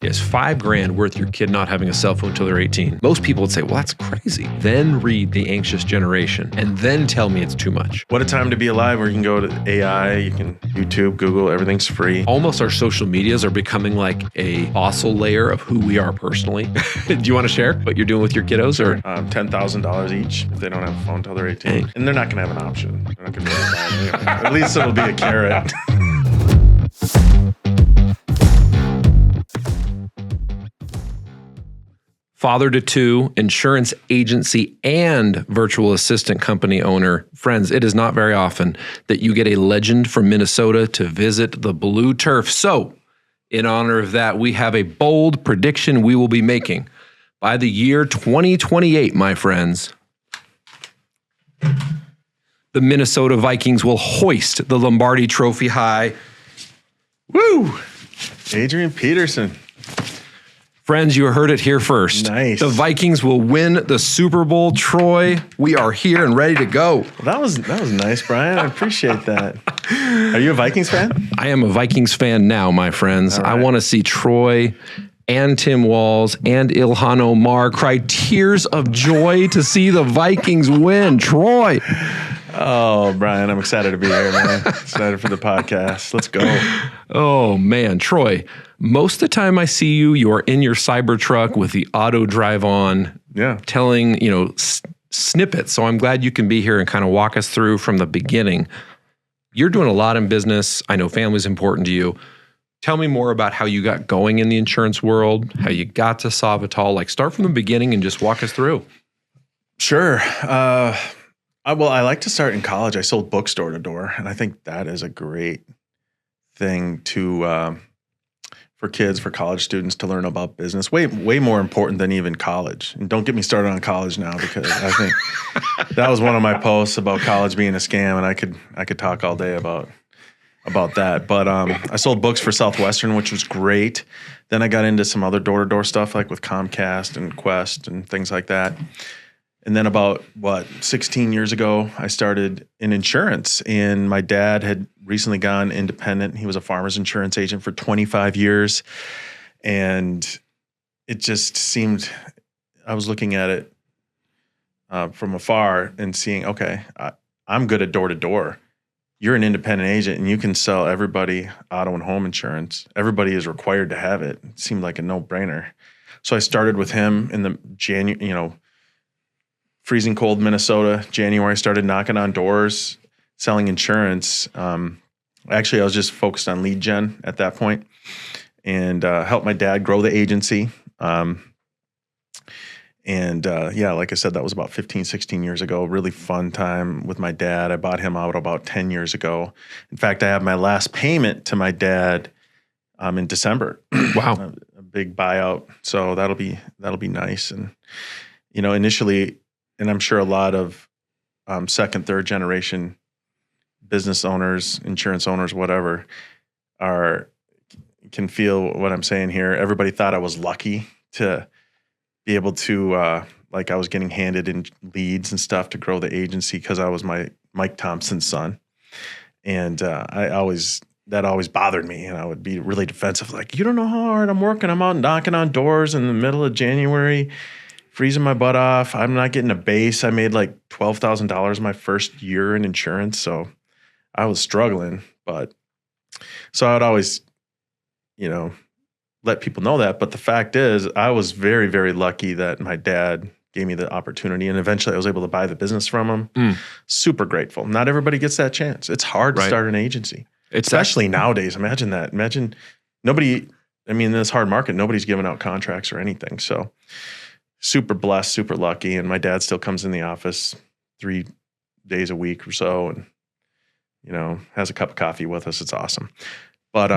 Is $5,000 worth your kid not having a cell phone until they're 18? Most people would say, well, that's crazy. Then read The Anxious Generation and then tell me it's too much. What a time to be alive, where you can go to AI, you can YouTube, Google, everything's free. Almost our social medias are becoming like a fossil layer of who we are personally. Do you want to share what you're doing with your kiddos? Or $10,000 each if they don't have a phone until they're 18. Hey. And they're not going to have an option. They're not going to be able to buy it anyway. At least it'll be a carrot. Father to two, insurance agency, and virtual assistant company owner. Friends, it is not very often that you get a legend from Minnesota to visit the blue turf. So, in honor of that, we have a bold prediction we will be making. By the year 2028, my friends, the Minnesota Vikings will hoist the Lombardi Trophy high. Woo! Adrian Peterson. Friends, you heard it here first. Nice. The Vikings will win the Super Bowl. Troy, we are here and ready to go. Well, that was nice, Brian. I appreciate that. Are you a Vikings fan? I am a Vikings fan now, my friends. Right. I want to see Troy and Tim Walz and Ilhan Omar cry tears of joy to see the Vikings win. Troy. Oh, Brian, I'm excited to be here, man. Excited for the podcast. Let's go. Oh, man. Troy, most of the time I see you, you are in your Cybertruck with the auto drive on, telling, snippets. So I'm glad you can be here and kind of walk us through from the beginning. You're doing a lot in business. I know family's important to you. Tell me more about how you got going in the insurance world, how you got to Sovital. Like, start from the beginning and just walk us through. Sure. I like to start in college. I sold books door to door, and I think that is a great thing to for kids, for college students to learn about business. Way more important than even college. And don't get me started on college now, because I think that was one of my posts about college being a scam, and I could talk all day about that. But I sold books for Southwestern, which was great. Then I got into some other door to door stuff, like with Comcast and Quest and things like that. And then about, 16 years ago, I started in insurance. And my dad had recently gone independent. He was a farmer's insurance agent for 25 years. And it just seemed, I was looking at it from afar and seeing, okay, I'm good at door to door. You're an independent agent and you can sell everybody auto and home insurance. Everybody is required to have it. It seemed like a no-brainer. So I started with him in the freezing cold Minnesota, January. I started knocking on doors, selling insurance. Actually, I was just focused on lead gen at that point, and helped my dad grow the agency. Like I said, that was about 15, 16 years ago. Really fun time with my dad. I bought him out about 10 years ago. In fact, I have my last payment to my dad in December. Wow. A big buyout. So that'll be nice. And, initially, and I'm sure a lot of second, third generation business owners, insurance owners, whatever, can feel what I'm saying here. Everybody thought I was lucky to be able to, I was getting handed in leads and stuff to grow the agency because I was Mike Thompson's son. And that always bothered me. And I would be really defensive, like, you don't know how hard I'm working. I'm out knocking on doors in the middle of January, freezing my butt off. I'm not getting a base. I made like $12,000 my first year in insurance. So I was struggling, but so I would always, let people know that. But the fact is, I was very, very lucky that my dad gave me the opportunity, and eventually I was able to buy the business from him. Super grateful. Not everybody gets that chance. It's hard to start an agency, especially nowadays. Imagine that. Imagine nobody, in this hard market, nobody's giving out contracts or anything. So super blessed, super lucky. And my dad still comes in the office 3 days a week or so and, has a cup of coffee with us. It's awesome. But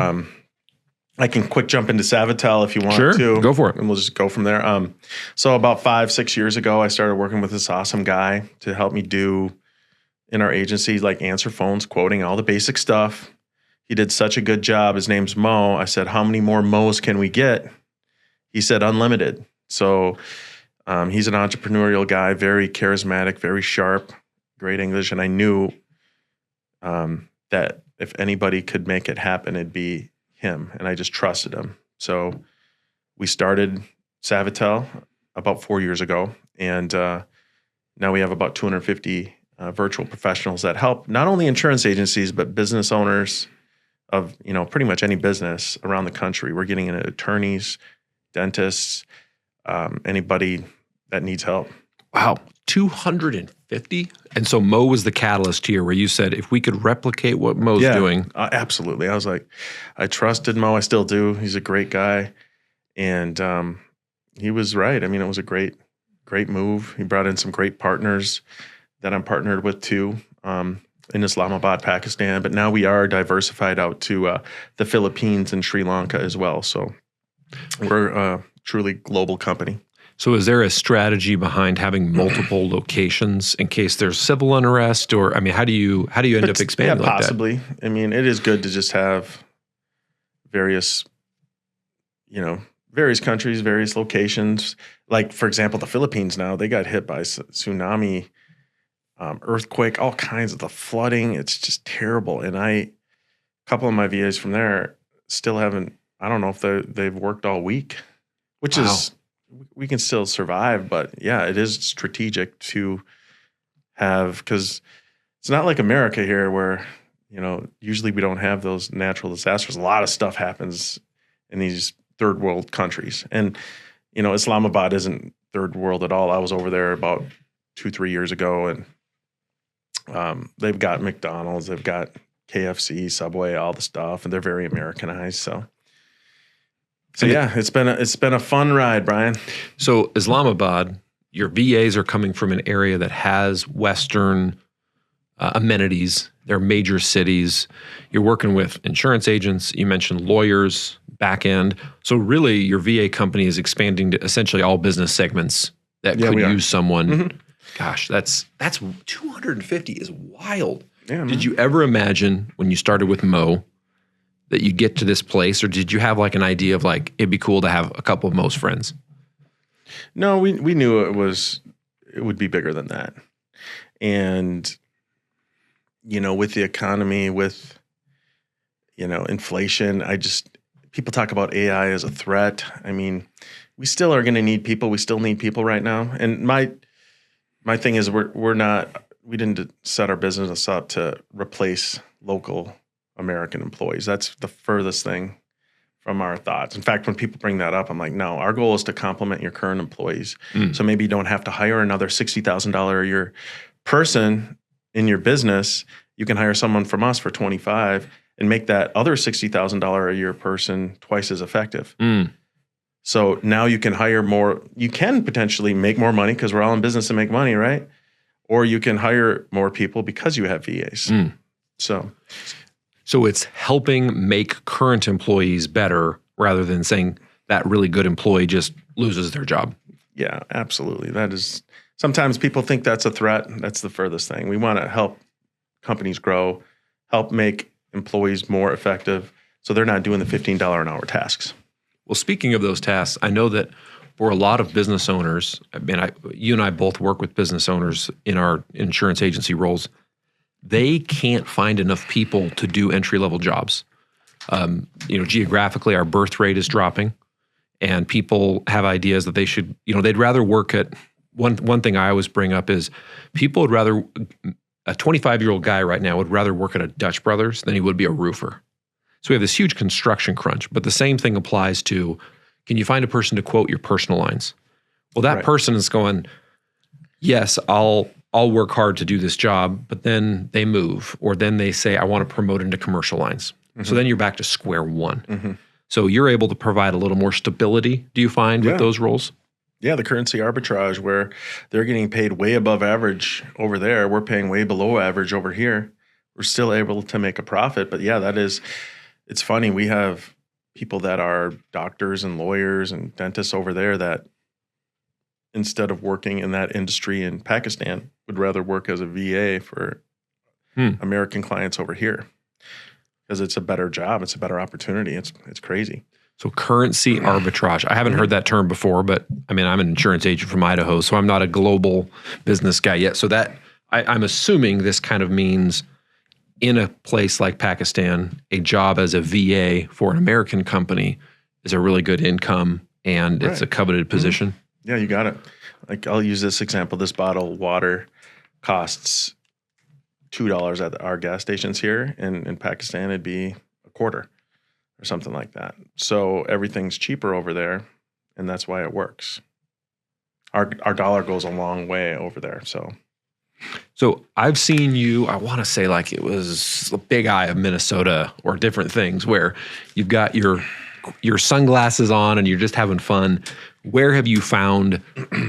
I can quick jump into Sovital if you want to. Sure, go for it. And we'll just go from there. So about 5-6 years ago, I started working with this awesome guy to help me do in our agency, like answer phones, quoting, all the basic stuff. He did such a good job. His name's Mo. I said, how many more Mo's can we get? He said, unlimited. So he's an entrepreneurial guy, very charismatic, very sharp, great English. And I knew that if anybody could make it happen, it'd be him. And I just trusted him. So we started Savitel about 4 years ago, and now we have about 250 virtual professionals that help not only insurance agencies but business owners of pretty much any business around the country. We're getting into attorneys, dentists, anybody that needs help. Wow, 250? And so Mo was the catalyst here where you said, if we could replicate what Mo's doing. Absolutely. I was like, I trusted Mo. I still do. He's a great guy. And he was right. I mean, it was a great move. He brought in some great partners that I'm partnered with too, in Islamabad, Pakistan. But now we are diversified out to the Philippines and Sri Lanka as well. So we're a truly global company. So is there a strategy behind having multiple locations in case there's civil unrest, or how do you end up expanding like that? Possibly. I mean, it is good to just have various countries, various locations. Like, for example, the Philippines now, they got hit by tsunami, earthquake, all kinds of the flooding. It's just terrible. And a couple of my VAs from there still haven't, I don't know if they've worked all week, which is, we can still survive. But yeah, it is strategic to have, because it's not like America here where, usually we don't have those natural disasters. A lot of stuff happens in these third world countries. And, Islamabad isn't third world at all. I was over there about 2-3 years ago, and they've got McDonald's, they've got KFC, Subway, all the stuff, and they're very Americanized. So yeah, it's been a fun ride, Brian. So Islamabad, your VAs are coming from an area that has Western amenities. They're major cities. You're working with insurance agents. You mentioned lawyers, back end. So really, your VA company is expanding to essentially all business segments that could use someone. Mm-hmm. Gosh, that's 250 is wild. Yeah, did you ever imagine when you started with Mo that you'd get to this place, or did you have like an idea of like it'd be cool to have a couple of Mo's friends? No, we knew it would be bigger than that. And with the economy, with inflation, people talk about AI as a threat. I mean, we still are going to need people. We still need people right now. And my thing is we didn't set our business up to replace local American employees. That's the furthest thing from our thoughts. In fact, when people bring that up, I'm like, no, our goal is to complement your current employees. So maybe you don't have to hire another $60,000 a year person in your business. You can hire someone from us for $25,000 and make that other $60,000 a year person twice as effective. So now you can hire more. You can potentially make more money because we're all in business to make money, right? Or you can hire more people because you have VAs. So it's helping make current employees better rather than saying that really good employee just loses their job. Yeah, absolutely. That is, sometimes people think that's a threat. That's the furthest thing. We want to help companies grow, help make employees more effective so they're not doing the $15 an hour tasks. Well, speaking of those tasks, I know that for a lot of business owners, you and I both work with business owners in our insurance agency roles. They can't find enough people to do entry-level jobs. Geographically, our birth rate is dropping, and people have ideas that they should, they'd rather work at, one thing I always bring up is people would rather, a 25-year-old guy right now would rather work at a Dutch Brothers than he would be a roofer. So we have this huge construction crunch, but the same thing applies to, can you find a person to quote your personal lines? Well, that person is going, yes, I'll work hard to do this job, but then they move, or then they say, I want to promote into commercial lines. Mm-hmm. So then you're back to square one. Mm-hmm. So you're able to provide a little more stability, do you find, with those roles? Yeah, the currency arbitrage where they're getting paid way above average over there. We're paying way below average over here. We're still able to make a profit. But yeah, it's funny. We have people that are doctors and lawyers and dentists over there that instead of working in that industry in Pakistan would rather work as a VA for American clients over here because it's a better job. It's a better opportunity. It's crazy. So currency arbitrage. I haven't heard that term before, but I'm an insurance agent from Idaho, so I'm not a global business guy yet. So that I'm assuming this kind of means in a place like Pakistan, a job as a VA for an American company is a really good income and it's a coveted position. Yeah, you got it. Like I'll use this example. This bottle of water costs $2 at our gas stations here. In Pakistan, it'd be a quarter or something like that. So everything's cheaper over there, and that's why it works. Our dollar goes a long way over there. So I've seen you, I want to say like it was the Big Eye of Minnesota or different things where you've got your sunglasses on and you're just having fun. Where have you found,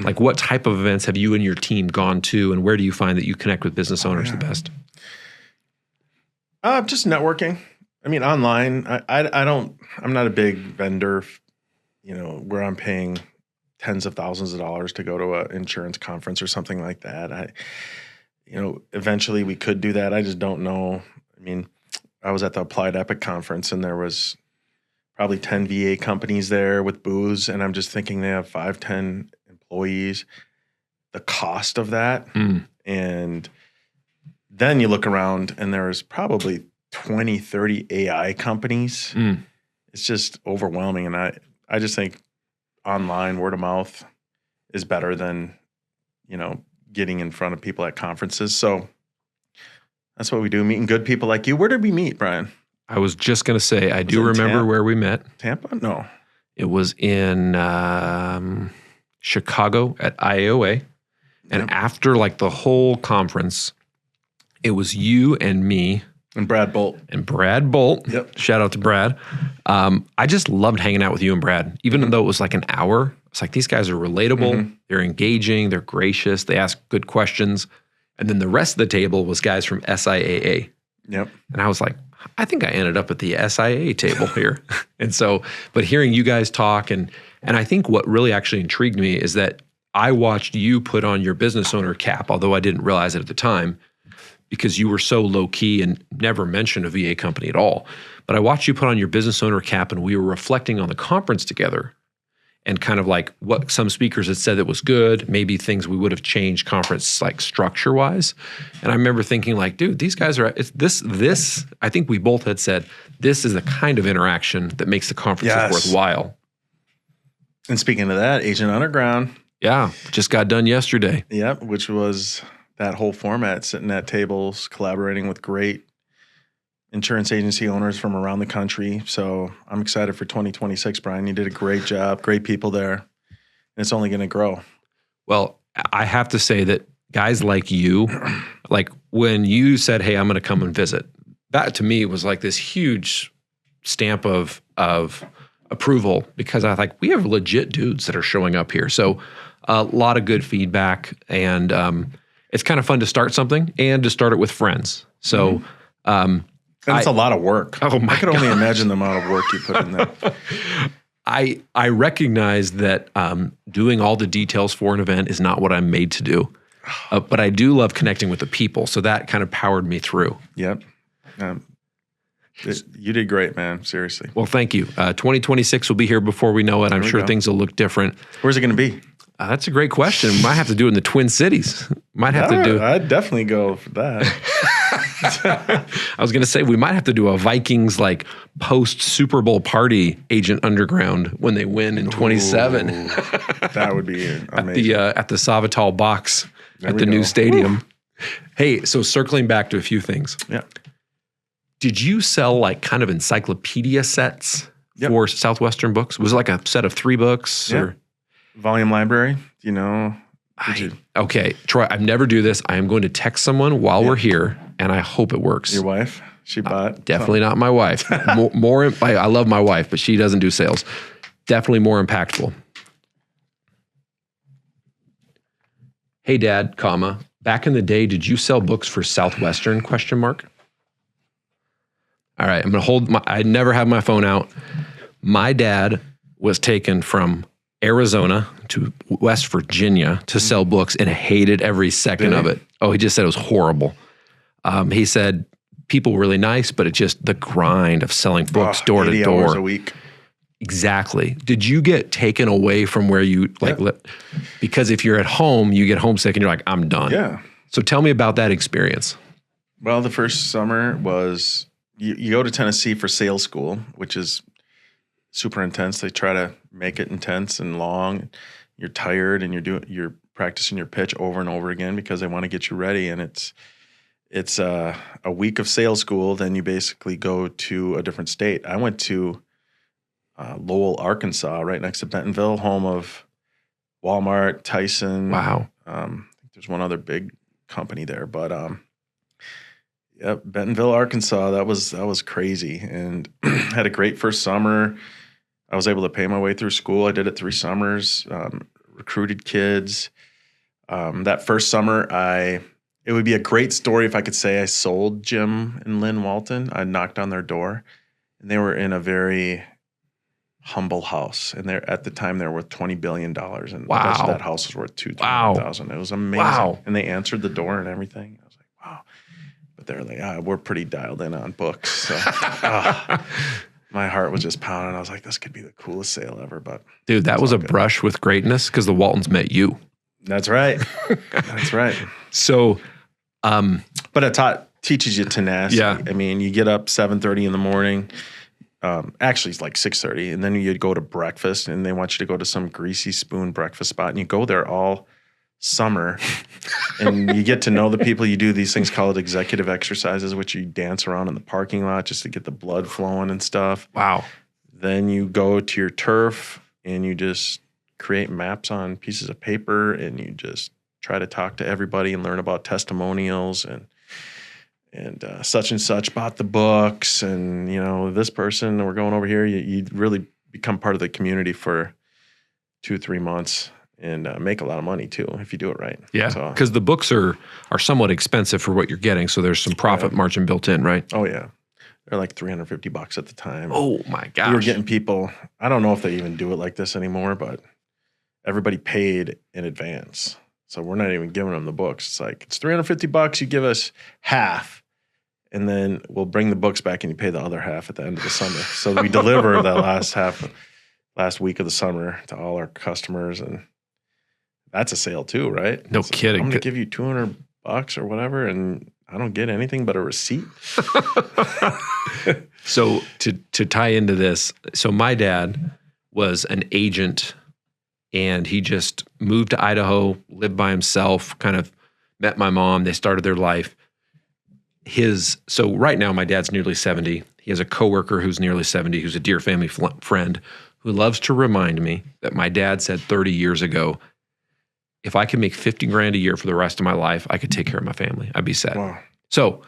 like what type of events have you and your team gone to, and where do you find that you connect with business owners the best? Just networking. I mean, online, I'm not a big vendor, where I'm paying tens of thousands of dollars to go to an insurance conference or something like that. Eventually we could do that. I just don't know. I mean, I was at the Applied Epic conference and there was probably 10 VA companies there with booths. And I'm just thinking they have 5-10 employees, the cost of that. And then you look around and there's probably 20, 30 AI companies. It's just overwhelming. And I just think online word of mouth is better than, getting in front of people at conferences. So that's what we do, meeting good people like you. Where did we meet, Brian? I was just going to say, I do remember where we met. Tampa? No. It was in Chicago at IAOA. And after like the whole conference, it was you and me. And Brad Bolt. Yep. Shout out to Brad. I just loved hanging out with you and Brad. Even though it was like an hour, it's like these guys are relatable. They're engaging. They're gracious. They ask good questions. And then the rest of the table was guys from SIAA. Yep. And I was like, I think I ended up at the SIAA table here. And so, but hearing you guys talk, and I think what really actually intrigued me is that I watched you put on your business owner cap, although I didn't realize it at the time, because you were so low key and never mentioned a VA company at all. But I watched you put on your business owner cap, and we were reflecting on the conference together and kind of like what some speakers had said that was good, maybe things we would have changed conference like structure wise. And I remember thinking like, dude, these guys are, it's this, I think we both had said, this is the kind of interaction that makes the conferences worthwhile. And speaking of that, Agent Underground. Yeah, just got done yesterday. Yep, which was that whole format, sitting at tables, collaborating with great insurance agency owners from around the country. So I'm excited for 2026, Brian. You did a great job, great people there, and it's only going to grow. Well, I have to say that guys like you, like when you said, hey, I'm going to come and visit, that to me was like this huge stamp of approval, because I was like, we have legit dudes that are showing up here. So a lot of good feedback, and it's kind of fun to start something and to start it with friends. So, and it's a lot of work. Oh my I could only imagine the amount of work you put in there. I recognize that doing all the details for an event is not what I'm made to do, but I do love connecting with the people. So that kind of powered me through. Yep. You did great, man. Seriously. Well, thank you. 2026 will be here before we know it. I'm sure things will look different. Where's it going to be? That's a great question. Might have to do it in the Twin Cities. Might have to do. I'd definitely go for that. I was going to say we might have to do a Vikings like post Super Bowl party, Agent Underground, when they win in 27. That would be amazing. At the Savital box at the new stadium. Woo. Hey, so circling back to a few things. Yeah. Did you sell like kind of encyclopedia sets for Southwestern Books? Was it like a set of 3 books or volume library? Okay, Troy, I've never do this. I am going to text someone while we're here, and I hope it works. Your wife? She bought? Definitely not my wife. I love my wife, but she doesn't do sales. Definitely more impactful. Hey, Dad, back in the day, did you sell books for Southwestern? ? All right, I'm going to hold I never have my phone out. My dad was taken from Arizona to West Virginia to sell books and hated every second of it. Oh, he just said it was horrible. He said people were really nice, but it just the grind of selling books door to door. 80 hours a week. Exactly. Did you get taken away from where you because if you're at home, you get homesick and you're like, I'm done. Yeah. So tell me about that experience. Well, the first summer was you go to Tennessee for sales school, which is super intense. They try to make it intense and long. You're tired and you're practicing your pitch over and over again because they want to get you ready. And it's a week of sales school. Then you basically go to a different state. I went to Lowell, Arkansas, right next to Bentonville, home of Walmart, Tyson. Wow. There's one other big company there, but Bentonville, Arkansas. That was crazy, and had a great first summer. I was able to pay my way through school. I did it 3 summers. Recruited kids. That first summer, it would be a great story if I could say I sold Jim and Lynn Walton. I knocked on their door, and they were in a very humble house, and at the time they were worth $20 billion, and wow. that house was worth $200,000. It was amazing. Wow. And they answered the door and everything. I was like, wow. But they're like, we're pretty dialed in on books. So my heart was just pounding. I was like, this could be the coolest sale ever. But dude, that was a brush with greatness because the Waltons met you. That's right. That's right. So, but it teaches you tenacity. Yeah. I mean, you get up 7:30 in the morning. Actually, it's like 6:30, and then you'd go to breakfast, and they want you to go to some greasy spoon breakfast spot, and you go there all summer, and you get to know the people. You do these things called executive exercises, which you dance around in the parking lot just to get the blood flowing and stuff. Wow. Then you go to your turf, and you just create maps on pieces of paper, and you just try to talk to everybody and learn about testimonials and such and such bought the books, and this person, we're going over here. You really become part of the community for 2-3 months and make a lot of money too if you do it right. Yeah, because the books are somewhat expensive for what you're getting, so there's some profit margin built in, right? Oh yeah, they're like $350 at the time. Oh my gosh, we were getting people. I don't know if they even do it like this anymore, but everybody paid in advance, so we're not even giving them the books. It's like it's $350. You give us half. And then we'll bring the books back and you pay the other half at the end of the summer. So we deliver that last week of the summer to all our customers. And that's a sale too, right? No kidding. I'm going to give you $200 or whatever, and I don't get anything but a receipt. So to tie into this, so my dad was an agent, and he just moved to Idaho, lived by himself, kind of met my mom. They started their life. So right now, my dad's nearly 70. He has a coworker who's nearly 70, who's a dear family friend, who loves to remind me that my dad said 30 years ago, if I could make $50,000 a year for the rest of my life, I could take care of my family. I'd be set. Wow. So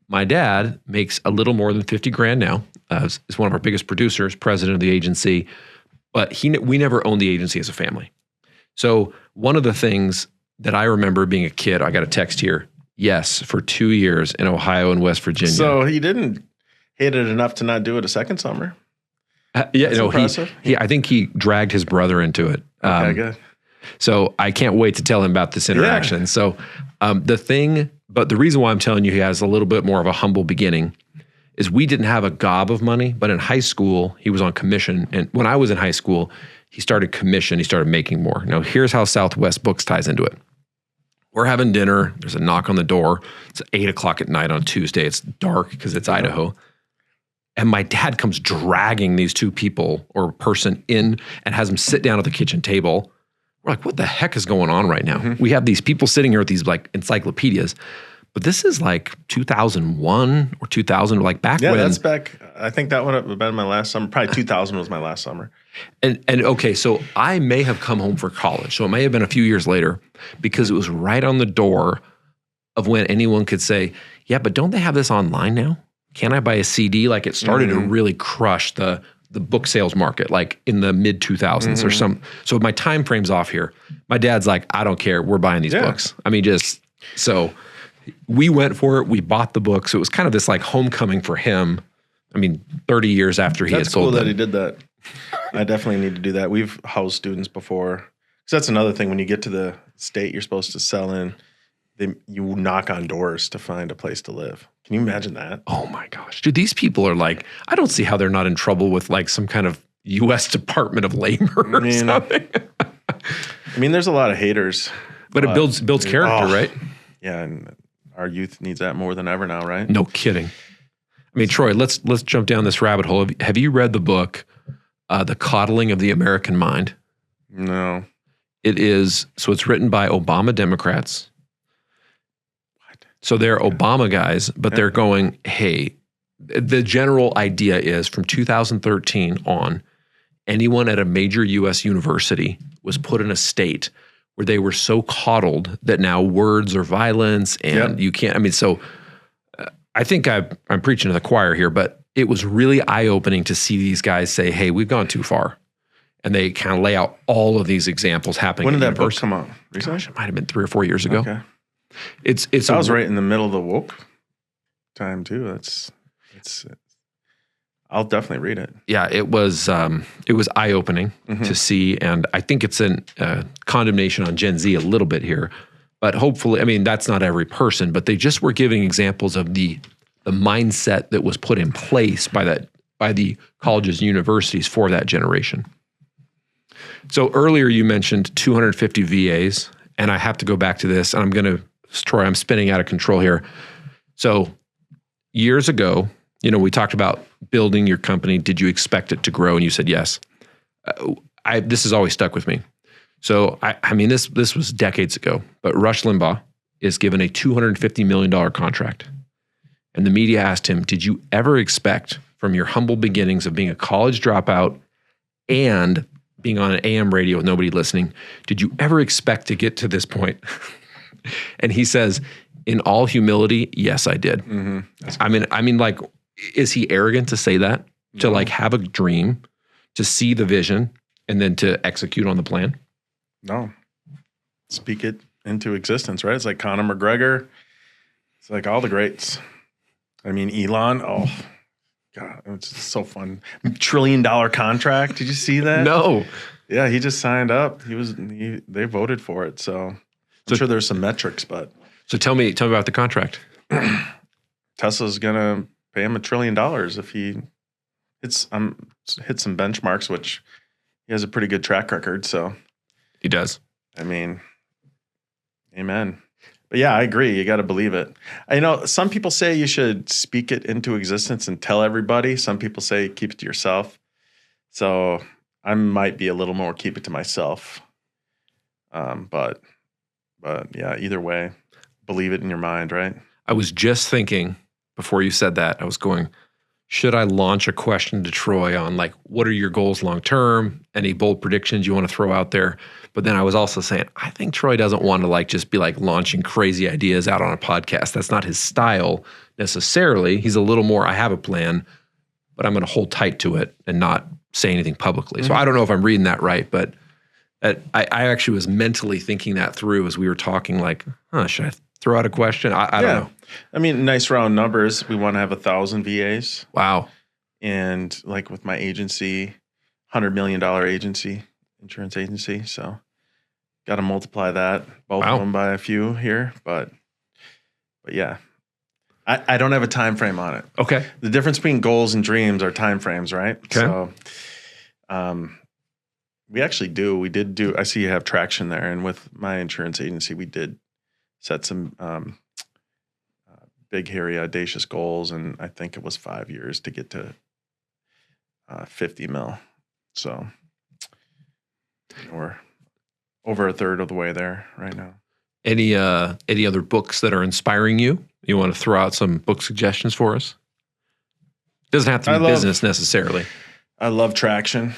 my dad makes a little more than $50,000 now. Is one of our biggest producers, president of the agency, but we never owned the agency as a family. So one of the things that I remember being a kid, I got a text here. Yes, for 2 years in Ohio and West Virginia. So he didn't hate it enough to not do it a second summer. That's impressive. I think he dragged his brother into it. Okay, good. So I can't wait to tell him about this interaction. Yeah. So the reason why I'm telling you he has a little bit more of a humble beginning is we didn't have a gob of money, but in high school, he was on commission. And when I was in high school, he started commission. He started making more. Now, here's how Southwest Books ties into it. We're having dinner. There's a knock on the door. It's 8:00 at night on Tuesday. It's dark because it's Idaho. And my dad comes dragging these 2 people or person in and has them sit down at the kitchen table. We're like, what the heck is going on right now? Mm-hmm. We have these people sitting here with these like encyclopedias, but this is like 2001 or 2000, like back when. Yeah, that's back. I think that would have been my last summer. Probably 2000 was my last summer. And okay, so I may have come home for college. So it may have been a few years later because it was right on the door of when anyone could say, yeah, but don't they have this online now? Can I buy a CD? Like it started to really crush the book sales market, like in the mid 2000s or some. So my time frame's off here. My dad's like, I don't care. We're buying these books. I mean, so we went for it. We bought the books. It was kind of this like homecoming for him. I mean, 30 years after he had sold them. That's cool that he did that. I definitely need to do that. We've housed students before. Because that's another thing. When you get to the state you're supposed to sell in, you knock on doors to find a place to live. Can you imagine that? Oh my gosh. Dude, these people are like, I don't see how they're not in trouble with like some kind of U.S. Department of Labor or something. I mean, there's a lot of haters. But it builds character, right? Yeah, and our youth needs that more than ever now, right? No kidding. I mean, Troy, let's jump down this rabbit hole. Have you read the book, The Coddling of the American Mind. No. It is, so it's written by Obama Democrats. What? So they're Obama guys, but they're going, hey, the general idea is from 2013 on, anyone at a major U.S. university was put in a state where they were so coddled that now words are violence and you can't, I mean, so I think I'm preaching to the choir here, but it was really eye-opening to see these guys say, hey, we've gone too far. And they kind of lay out all of these examples happening. When did that book come out? Recently? Gosh, it might have been 3 or 4 years ago. Okay. It's I was right in the middle of the woke time too. It's I'll definitely read it. Yeah, it was eye-opening to see, and I think it's a condemnation on Gen Z a little bit here, but hopefully, I mean, that's not every person, but they just were giving examples of the mindset that was put in place by the colleges and universities for that generation. So earlier you mentioned 250 VAs, and I have to go back to this, and Troy, I'm spinning out of control here. So years ago, we talked about building your company. Did you expect it to grow? And you said yes. This has always stuck with me. So I mean, this was decades ago, but Rush Limbaugh is given a $250 million contract. And the media asked him, did you ever expect from your humble beginnings of being a college dropout and being on an AM radio with nobody listening, did you ever expect to get to this point? And he says, in all humility, yes, I did. Mm-hmm. I mean, like, is he arrogant to say that? To like have a dream, to see the vision, and then to execute on the plan? No. Speak it into existence, right? It's like Conor McGregor. It's like all the greats. I mean, Elon, oh, God, it's so fun. $1 trillion contract. Did you see that? No. Yeah, he just signed up. They voted for it. So I'm sure there's some metrics, but. So tell me about the contract. Tesla's going to pay him $1 trillion if he hit some benchmarks, which he has a pretty good track record. So he does. I mean, amen. But yeah, I agree. You got to believe it. Some people say you should speak it into existence and tell everybody. Some people say keep it to yourself. So I might be a little more keep it to myself. But yeah, either way, believe it in your mind, right? I was just thinking before you said that, I was going, should I launch a question to Troy on like, what are your goals long term? Any bold predictions you want to throw out there? But then I was also saying, I think Troy doesn't want to like just be like launching crazy ideas out on a podcast. That's not his style necessarily. He's a little more, I have a plan, but I'm going to hold tight to it and not say anything publicly. So I don't know if I'm reading that right, but I actually was mentally thinking that through as we were talking like, should I throw out a question? I don't know. I mean, nice round numbers. We want to have 1,000 VAs. Wow. And like with my agency, $100 million agency, insurance agency. So got to multiply that, both of them by a few here. But yeah, I don't have a time frame on it. Okay. The difference between goals and dreams are time frames, right? Okay. So we actually do. We did do, I see you have traction there. And with my insurance agency, we did set some big, hairy, audacious goals. And I think it was 5 years to get to 50 mil. So we're over a third of the way there right now. Any other books that are inspiring you? You want to throw out some book suggestions for us? Doesn't have to be business necessarily. I love Traction.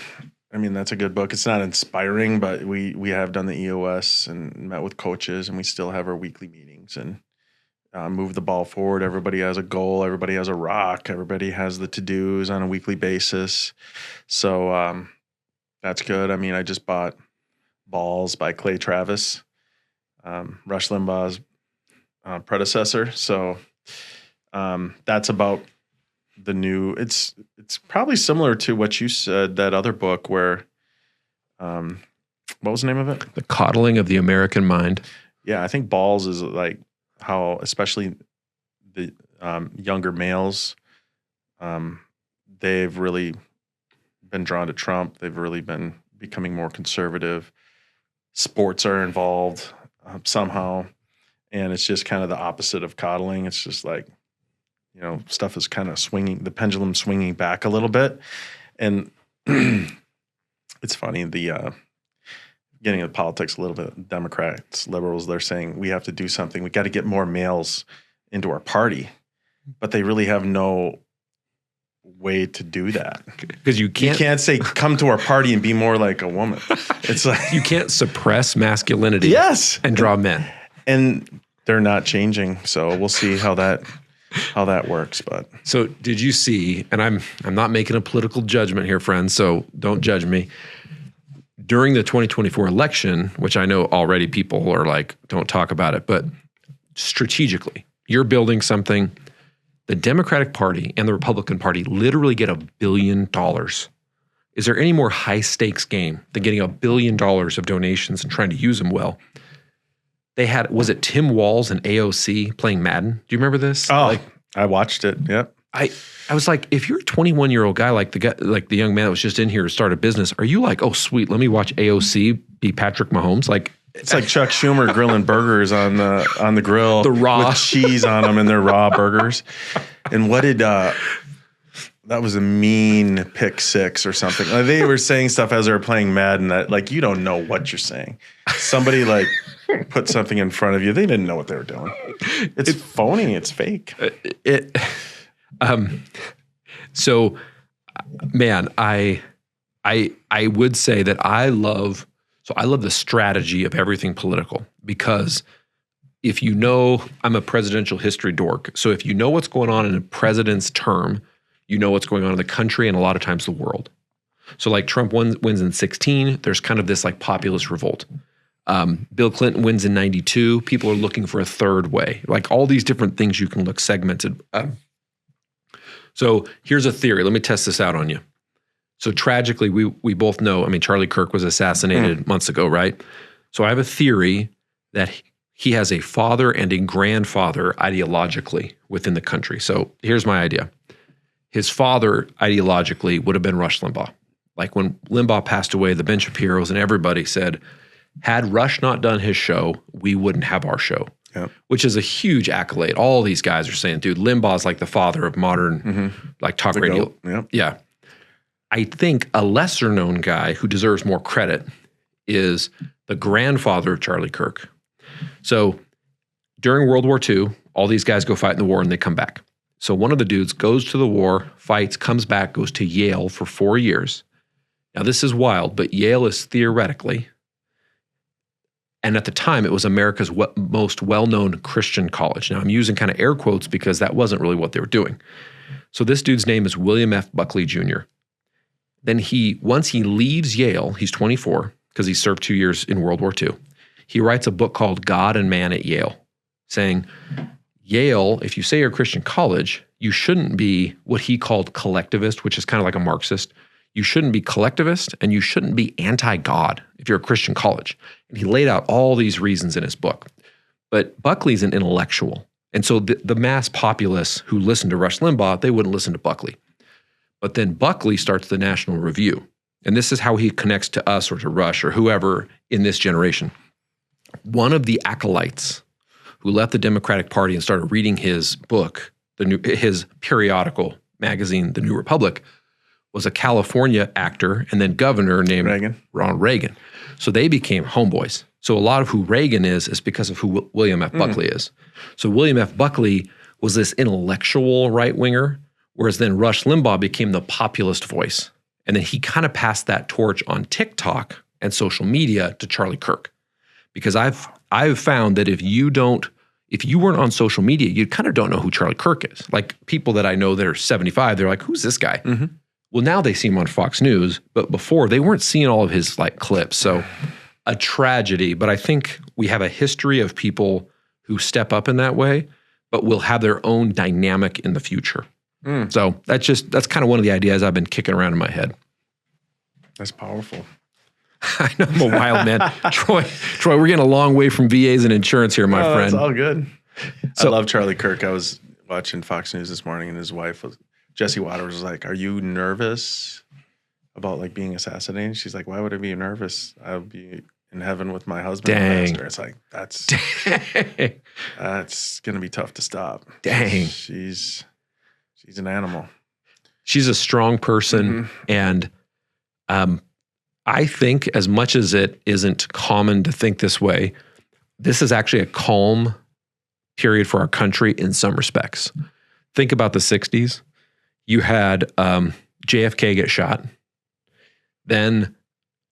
I mean, that's a good book. It's not inspiring, but we have done the EOS and met with coaches, and we still have our weekly meetings and move the ball forward. Everybody has a goal. Everybody has a rock. Everybody has the to-dos on a weekly basis. So that's good. I mean, I just bought Balls by Clay Travis, Rush Limbaugh's predecessor. So that's about the new. It's probably similar to what you said, that other book where, what was the name of it? The Coddling of the American Mind. Yeah, I think Balls is like how, especially the younger males, they've really been drawn to Trump. They've really been becoming more conservative. Sports are involved somehow. And it's just kind of the opposite of coddling. It's just like, stuff is kind of swinging, the pendulum swinging back a little bit. And It's funny, the getting into politics a little bit, Democrats, liberals, they're saying we have to do something. We got to get more males into our party, but they really have no way to do that. Because you can't say, come to our party and be more like a woman. It's like you can't suppress masculinity yes, and draw men. And they're not changing. So we'll see how that works. But so did you see, and I'm not making a political judgment here, friends, so don't judge me. During the 2024 election, which I know already people are like, don't talk about it, but strategically, you're building something. The Democratic Party and the Republican Party literally get $1 billion. Is there any more high stakes game than getting $1 billion of donations and trying to use them well? They had, was it Tim Walz and AOC playing Madden? Do you remember this? Oh, I watched it. Yep. I was like, if you're a 21-year-old guy like the young man that was just in here to start a business, are you like, oh sweet, let me watch AOC be Patrick Mahomes? Like, it's like Chuck Schumer grilling burgers on the grill, the raw with cheese on them, and they're raw burgers. And what did that was a mean pick six or something? Like they were saying stuff as they were playing Madden that like you don't know what you're saying. Somebody like put something in front of you. They didn't know what they were doing. It's phony. It's fake. So, man, I would say that I love the strategy of everything political, because if you know, I'm a presidential history dork. So if you know what's going on in a president's term, you know what's going on in the country and a lot of times the world. So like Trump wins in 2016, there's kind of this like populist revolt. Bill Clinton wins in 1992. People are looking for a third way, like all these different things you can look segmented. So here's a theory. Let me test this out on you. So tragically, we both know, I mean, Charlie Kirk was assassinated months ago, right? So I have a theory that he has a father and a grandfather ideologically within the country. So here's my idea. His father ideologically would have been Rush Limbaugh. Like when Limbaugh passed away, the Ben Shapiros and everybody said, had Rush not done his show, we wouldn't have our show. Yep. Which is a huge accolade. All these guys are saying, dude, Limbaugh's like the father of modern like talk radio. Yep. Yeah. I think a lesser known guy who deserves more credit is the grandfather of Charlie Kirk. So during World War II, all these guys go fight in the war and they come back. So one of the dudes goes to the war, fights, comes back, goes to Yale for 4 years. Now this is wild, but Yale is theoretically, and at the time, it was America's most well-known Christian college. Now, I'm using kind of air quotes because that wasn't really what they were doing. So this dude's name is William F. Buckley Jr. Then once he leaves Yale, he's 24 because he served 2 years in World War II. He writes a book called God and Man at Yale, saying, Yale, if you say you're a Christian college, you shouldn't be what he called collectivist, which is kind of like a Marxist. You shouldn't be collectivist and you shouldn't be anti-God if you're a Christian college. And he laid out all these reasons in his book. But Buckley's an intellectual. And so the mass populace who listened to Rush Limbaugh, they wouldn't listen to Buckley. But then Buckley starts the National Review. And this is how he connects to us or to Rush or whoever in this generation. One of the acolytes who left the Democratic Party and started reading his book, his periodical magazine, The New Republic, was a California actor and then governor named Ronald Reagan. So they became homeboys. So a lot of who Reagan is because of who William F. Buckley is. So William F. Buckley was this intellectual right-winger, whereas then Rush Limbaugh became the populist voice. And then he kind of passed that torch on TikTok and social media to Charlie Kirk. Because I've found that if you weren't on social media, you kind of don't know who Charlie Kirk is. Like people that I know that are 75, they're like, who's this guy? Well, now they see him on Fox News, but before they weren't seeing all of his like clips. So a tragedy, but I think we have a history of people who step up in that way, but will have their own dynamic in the future. So that's kind of one of the ideas I've been kicking around in my head. That's powerful. I know I'm a wild man. Troy, we're getting a long way from VAs and insurance here, my friend. It's all good. So, I love Charlie Kirk. I was watching Fox News this morning and his wife Jesse Waters was like, are you nervous about like being assassinated? She's like, why would I be nervous? I'll be in heaven with my husband. Dang. It's like, that's going to be tough to stop. Dang. She's an animal. She's a strong person. And I think as much as it isn't common to think this way, this is actually a calm period for our country in some respects. Think about the 60s. You had JFK get shot. Then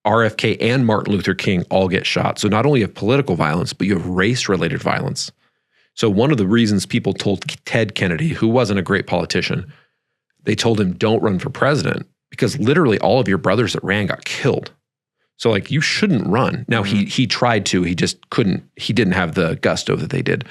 RFK and Martin Luther King all get shot. So not only you have political violence, but you have race-related violence. So one of the reasons people told Ted Kennedy, who wasn't a great politician, they told him, don't run for president, because literally all of your brothers that ran got killed. So like, you shouldn't run. Now he tried to, he just couldn't, he didn't have the gusto that they did.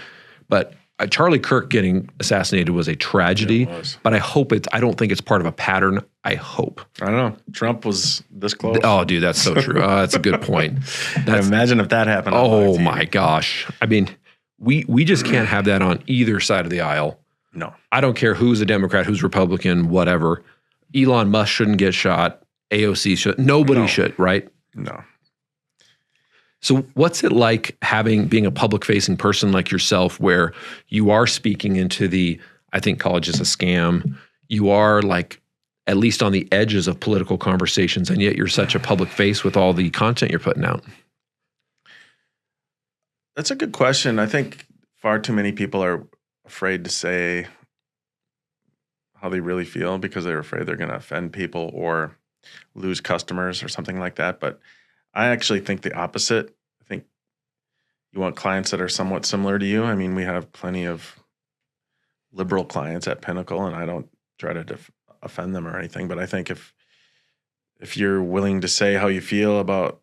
But Charlie Kirk getting assassinated was a tragedy, but I don't think it's part of a pattern. I hope. I don't know. Trump was this close. Oh, dude, that's so true. That's a good point. Imagine if that happened. Oh my gosh. I mean, we just can't have that on either side of the aisle. No. I don't care who's a Democrat, who's Republican, whatever. Elon Musk shouldn't get shot. AOC should. Nobody should, right? No. So what's it like being a public facing person like yourself, where you are speaking into I think college is a scam. You are like at least on the edges of political conversations, and yet you're such a public face with all the content you're putting out. That's a good question. I think far too many people are afraid to say how they really feel because they're afraid they're going to offend people or lose customers or something like that. But I actually think the opposite. I think you want clients that are somewhat similar to you. I mean, we have plenty of liberal clients at Pinnacle, and I don't try to offend them or anything. But I think if you're willing to say how you feel about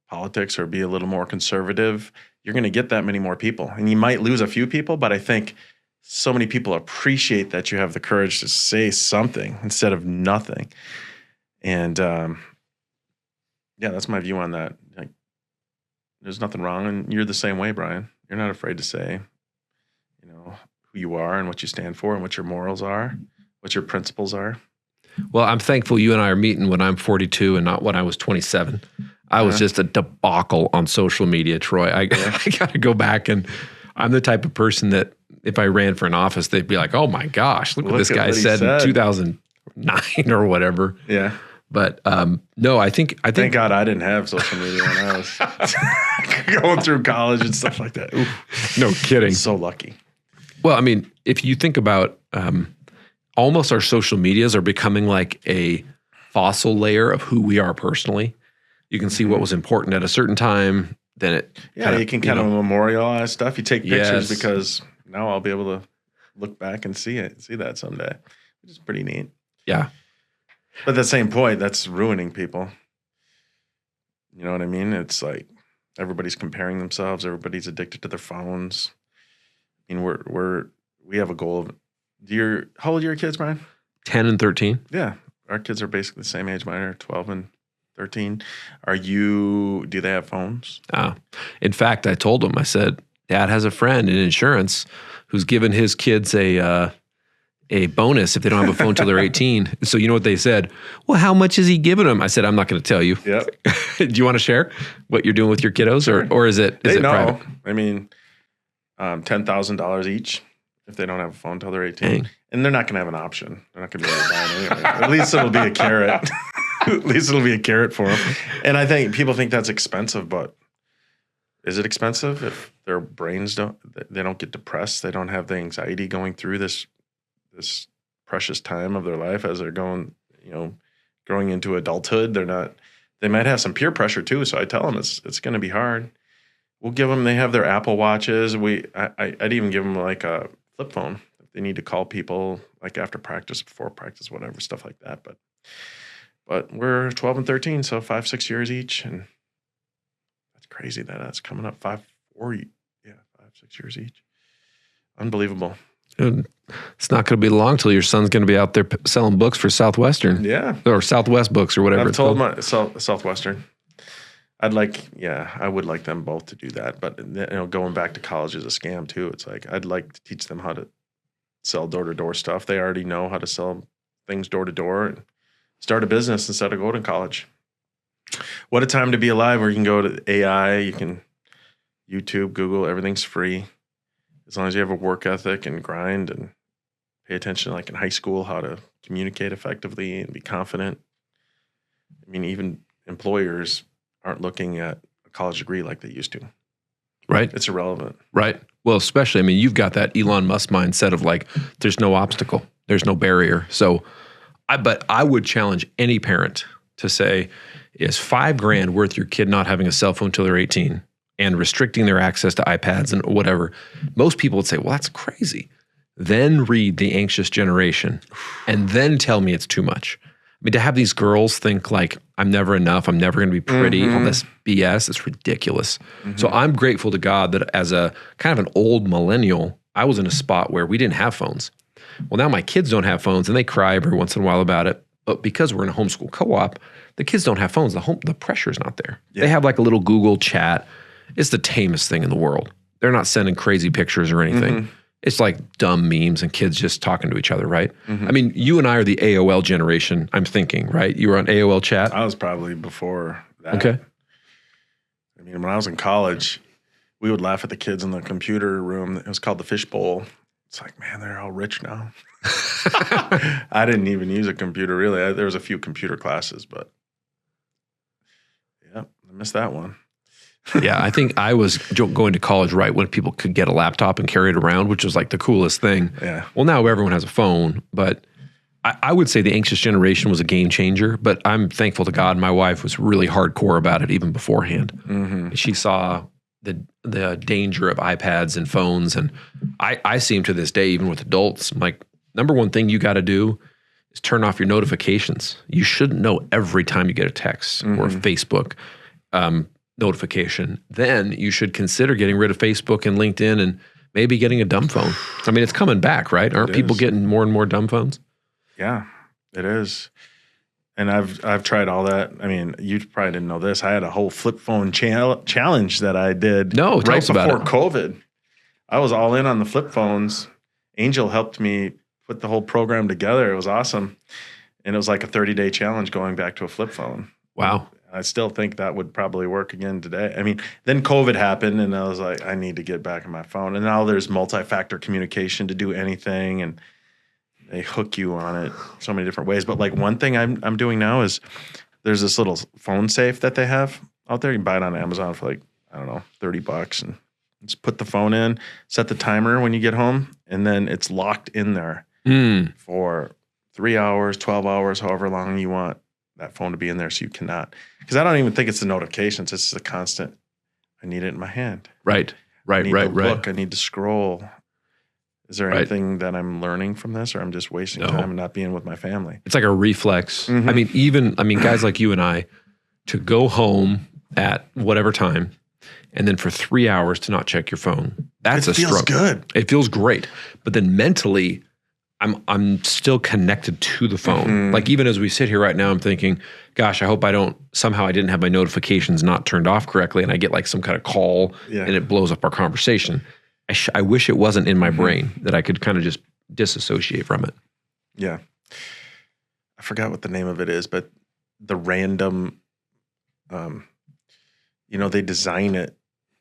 politics or be a little more conservative, you're going to get that many more people. And you might lose a few people, but I think so many people appreciate that you have the courage to say something instead of nothing. And yeah, that's my view on that. Like, there's nothing wrong, and you're the same way, Brian. You're not afraid to say, who you are and what you stand for and what your morals are, what your principles are. Well, I'm thankful you and I are meeting when I'm 42 and not when I was 27. I was just a debacle on social media, Troy. I got to go back, and I'm the type of person that if I ran for an office, they'd be like, oh my gosh, look what this guy said in 2009 or whatever. Yeah. But no, I think. Thank God I didn't have social media when I was going through college and stuff like that. Oof. No kidding. So lucky. Well, I mean, if you think about almost our social medias are becoming like a fossil layer of who we are personally. You can see what was important at a certain time. Then it. Yeah, you can kind of memorialize stuff. You take pictures because now I'll be able to look back and see that someday, which is pretty neat. Yeah. But at the same point, that's ruining people. You know what I mean? It's like everybody's comparing themselves. Everybody's addicted to their phones. I mean, we have a goal of how old are your kids, Brian? 10 and 13. Yeah. Our kids are basically the same age. Mine are 12 and 13. Do they have phones? In fact, I told them, I said, Dad has a friend in insurance who's given his kids a bonus if they don't have a phone till they're 18. So you know what they said? Well, how much is he giving them? I said, I'm not going to tell you. Yep. Do you want to share what you're doing with your kiddos, or is it private? I mean, $10,000 each if they don't have a phone till they're 18. Dang. And they're not going to have an option. They're not going to be able to buy it anyway. At least it'll be a carrot. At least it'll be a carrot for them. And I think people think that's expensive, but is it expensive if their brains don't get depressed? They don't have the anxiety going through this precious time of their life as they're growing into adulthood. They might have some peer pressure too. So I tell them it's going to be hard. We'll give them, they have their Apple Watches. I'd even give them like a flip phone if they need to call people like after practice, before practice, whatever, stuff like that. But we're 12 and 13, so 5-6 years each. And that's crazy that's coming up 5-6 years each. Unbelievable. It's not going to be long till your son's going to be out there selling books for Southwestern. Yeah. Or Southwest Books or whatever. I've told my Southwestern. I would like them both to do that. But going back to college is a scam too. It's like, I'd like to teach them how to sell door-to-door stuff. They already know how to sell things door-to-door and start a business instead of go to college. What a time to be alive where you can go to AI, you can YouTube, Google, everything's free. As long as you have a work ethic and grind and pay attention, like in high school, how to communicate effectively and be confident. I mean, even employers aren't looking at a college degree like they used to. Right. It's irrelevant. Right. Well, especially, I mean, you've got that Elon Musk mindset of like, there's no obstacle, there's no barrier. So, but I would challenge any parent to say, is $5,000 worth your kid not having a cell phone until they're 18 and restricting their access to iPads and whatever? Most people would say, well, that's crazy. Then read The Anxious Generation and then tell me it's too much. I mean, to have these girls think like, I'm never enough, I'm never going to be pretty, all this BS, it's ridiculous. So I'm grateful to God that as a kind of an old millennial, I was in a spot where we didn't have phones. Well, now my kids don't have phones and they cry every once in a while about it. But because we're in a homeschool co-op, the kids don't have phones. The pressure's not there. Yeah. They have like a little Google chat. It's the tamest thing in the world. They're not sending crazy pictures or anything. It's like dumb memes and kids just talking to each other, right? I mean, you and I are the AOL generation, I'm thinking, right? You were on AOL chat? I was probably before that. Okay. I mean, when I was in college, we would laugh at the kids in the computer room. It was called the fishbowl. It's like, man, they're all rich now. I didn't even use a computer, really. There was a few computer classes, but yeah, I missed that one. Yeah, I think I was going to college right when people could get a laptop and carry it around, which was like the coolest thing. Yeah. Well, now everyone has a phone, but I would say the Anxious Generation was a game changer, but I'm thankful to God my wife was really hardcore about it even beforehand. She saw the danger of iPads and phones, and I see them to this day, even with adults. I'm like, number one thing you got to do is turn off your notifications. You shouldn't know every time you get a text or a Facebook notification. Then you should consider getting rid of Facebook and LinkedIn and maybe getting a dumb phone. I mean, it's coming back, right? Aren't people getting more and more dumb phones? Yeah, it is. And I've tried all that. I mean, you probably didn't know this. I had a whole flip phone challenge that I did right before COVID. I was all in on the flip phones. Angel helped me put the whole program together. It was awesome. And it was like a 30-day challenge going back to a flip phone. Wow. I still think that would probably work again today. I mean, then COVID happened and I was like, I need to get back on my phone. And now there's multi-factor communication to do anything, and they hook you on it so many different ways. But like one thing I'm doing now is there's this little phone safe that they have out there. You can buy it on Amazon for like, I don't know, $30, and just put the phone in, set the timer when you get home, and then it's locked in there for 3 hours, 12 hours, however long you want that phone to be in there, so you cannot. Because I don't even think it's the notifications. It's the constant, I need it in my hand. Right. I need to look. I need to scroll. Is there anything that I'm learning from this, or I'm just wasting time and not being with my family? It's like a reflex. I mean, guys like you and I, to go home at whatever time and then for 3 hours to not check your phone, that's a struggle. It feels good. It feels great. But then mentally, I'm still connected to the phone. Like even as we sit here right now, I'm thinking, gosh, I hope I didn't have my notifications not turned off correctly and I get like some kind of call and it blows up our conversation. I wish it wasn't in my brain, that I could kind of just disassociate from it. Yeah. I forgot what the name of it is, but the random, they design it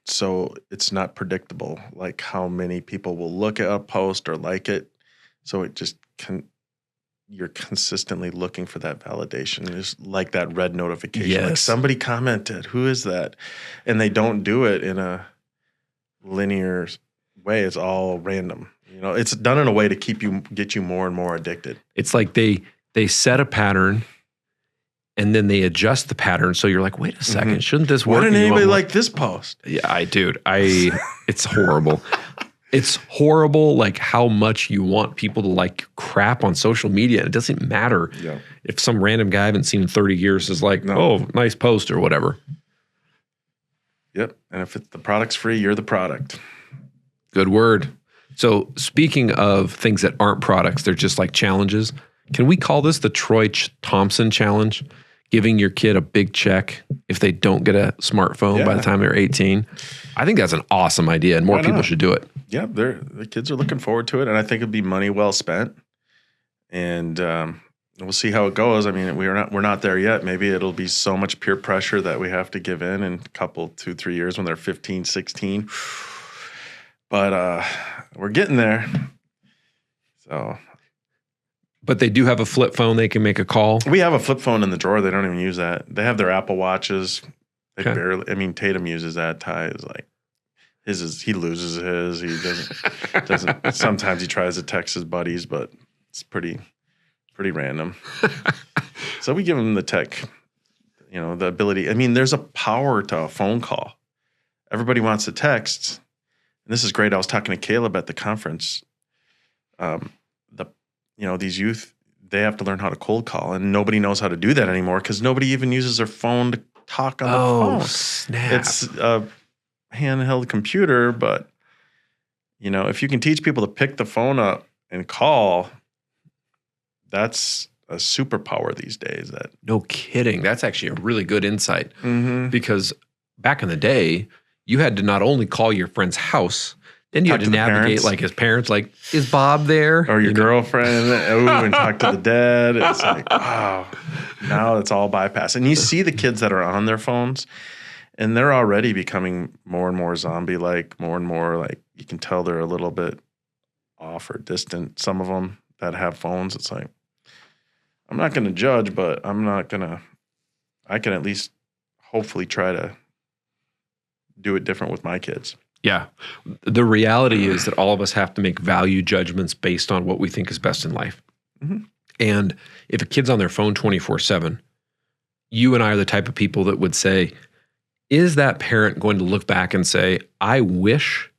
so it's not predictable, like how many people will look at a post or like it. So it just you're consistently looking for that validation. It's like that red notification. Yes. Like somebody commented, who is that? And they don't do it in a linear way. It's all random. It's done in a way to get you more and more addicted. It's like they set a pattern and then they adjust the pattern. So you're like, wait a second, shouldn't this work? Why didn't anybody like this post? Yeah, it's horrible. It's horrible, like how much you want people to like crap on social media. It doesn't matter if some random guy I haven't seen in 30 years is like, oh, nice post or whatever. Yep. And if the product's free, you're the product. Good word. So speaking of things that aren't products, they're just like challenges. Can we call this the Troy Thompson challenge? Giving your kid a big check if they don't get a smartphone by the time they're 18. I think that's an awesome idea, and more people should do it. Yeah, the kids are looking forward to it, and I think it'd be money well spent. And we'll see how it goes. I mean, we're not there yet. Maybe it'll be so much peer pressure that we have to give in a couple, 2-3 years when they're 15, 16. But we're getting there. So But they do have a flip phone. They can make a call. We have a flip phone in the drawer. They don't even use that. They have their Apple Watches. They barely. I mean, Tatum uses that. Ty is like, he loses his. He doesn't. Sometimes he tries to text his buddies, but it's pretty random. So we give him the tech, the ability. I mean, there's a power to a phone call. Everybody wants to text. And this is great. I was talking to Caleb at the conference. These youth, they have to learn how to cold call, and nobody knows how to do that anymore because nobody even uses their phone to talk on the phone. Snap. It's a handheld computer, but if you can teach people to pick the phone up and call, that's a superpower these days. No kidding. That's actually a really good insight because back in the day, you had to not only call your friend's house, then you had to navigate like his parents, like, is Bob there? Or your girlfriend, and talk to the dad. It's like, now it's all bypassed. And you see the kids that are on their phones, and they're already becoming more and more zombie-like, more and more like you can tell they're a little bit off or distant. Some of them that have phones, it's like, I'm not going to judge, but I can at least hopefully try to do it different with my kids. Yeah. The reality is that all of us have to make value judgments based on what we think is best in life. Mm-hmm. And if a kid's on their phone 24/7, you and I are the type of people that would say, is that parent going to look back and say, I wish,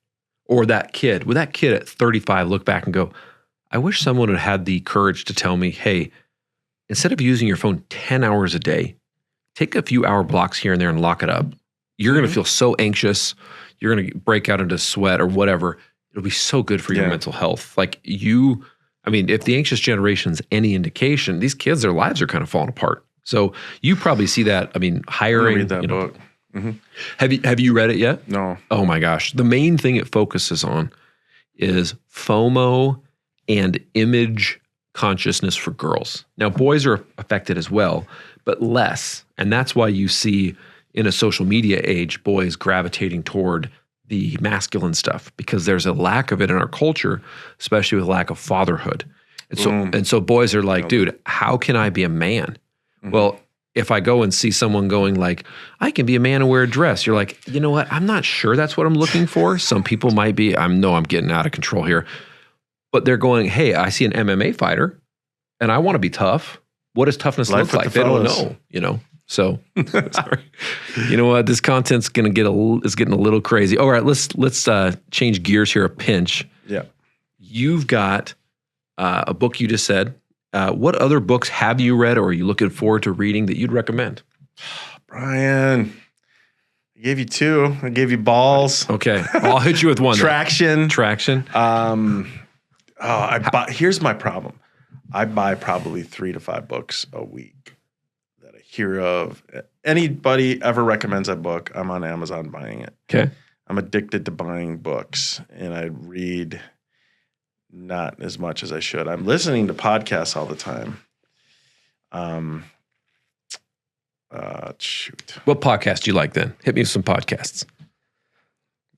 or would that kid at 35 look back and go, I wish someone had had the courage to tell me, hey, instead of using your phone 10 hours a day, take a few hour blocks here and there and lock it up. You're going to feel so anxious. You're going to break out into sweat or whatever. It'll be so good for your mental health. Like if the anxious generation's any indication, these kids, their lives are kind of falling apart. So you probably see that. I mean, hiring. Read that book. Mm-hmm. Have you read it yet? No. Oh my gosh. The main thing it focuses on is FOMO and image consciousness for girls. Now, boys are affected as well, but less. And that's why you see in a social media age, boys gravitating toward the masculine stuff because there's a lack of it in our culture, especially with lack of fatherhood. And so boys are like, dude, how can I be a man? Mm-hmm. Well, if I go and see someone going like, I can be a man and wear a dress, you're like, you know what? I'm not sure that's what I'm looking for. Some people might be. I'm getting out of control here. But they're going, hey, I see an MMA fighter and I want to be tough. What does toughness look like? They don't know, So, sorry. You know what? This content's getting a little crazy. All right, let's change gears here a pinch. Yeah. You've got a book you just said. What other books have you read or are you looking forward to reading that you'd recommend? Brian, I gave you two. I gave you balls. Okay, I'll hit you with one. Traction. Here's my problem. I buy probably 3 to 5 books a week that I hear of. Anybody ever recommends a book, I'm on Amazon buying it. Okay. I'm addicted to buying books, and I read not as much as I should. I'm listening to podcasts all the time. Shoot. What podcast do you like then? Hit me with some podcasts.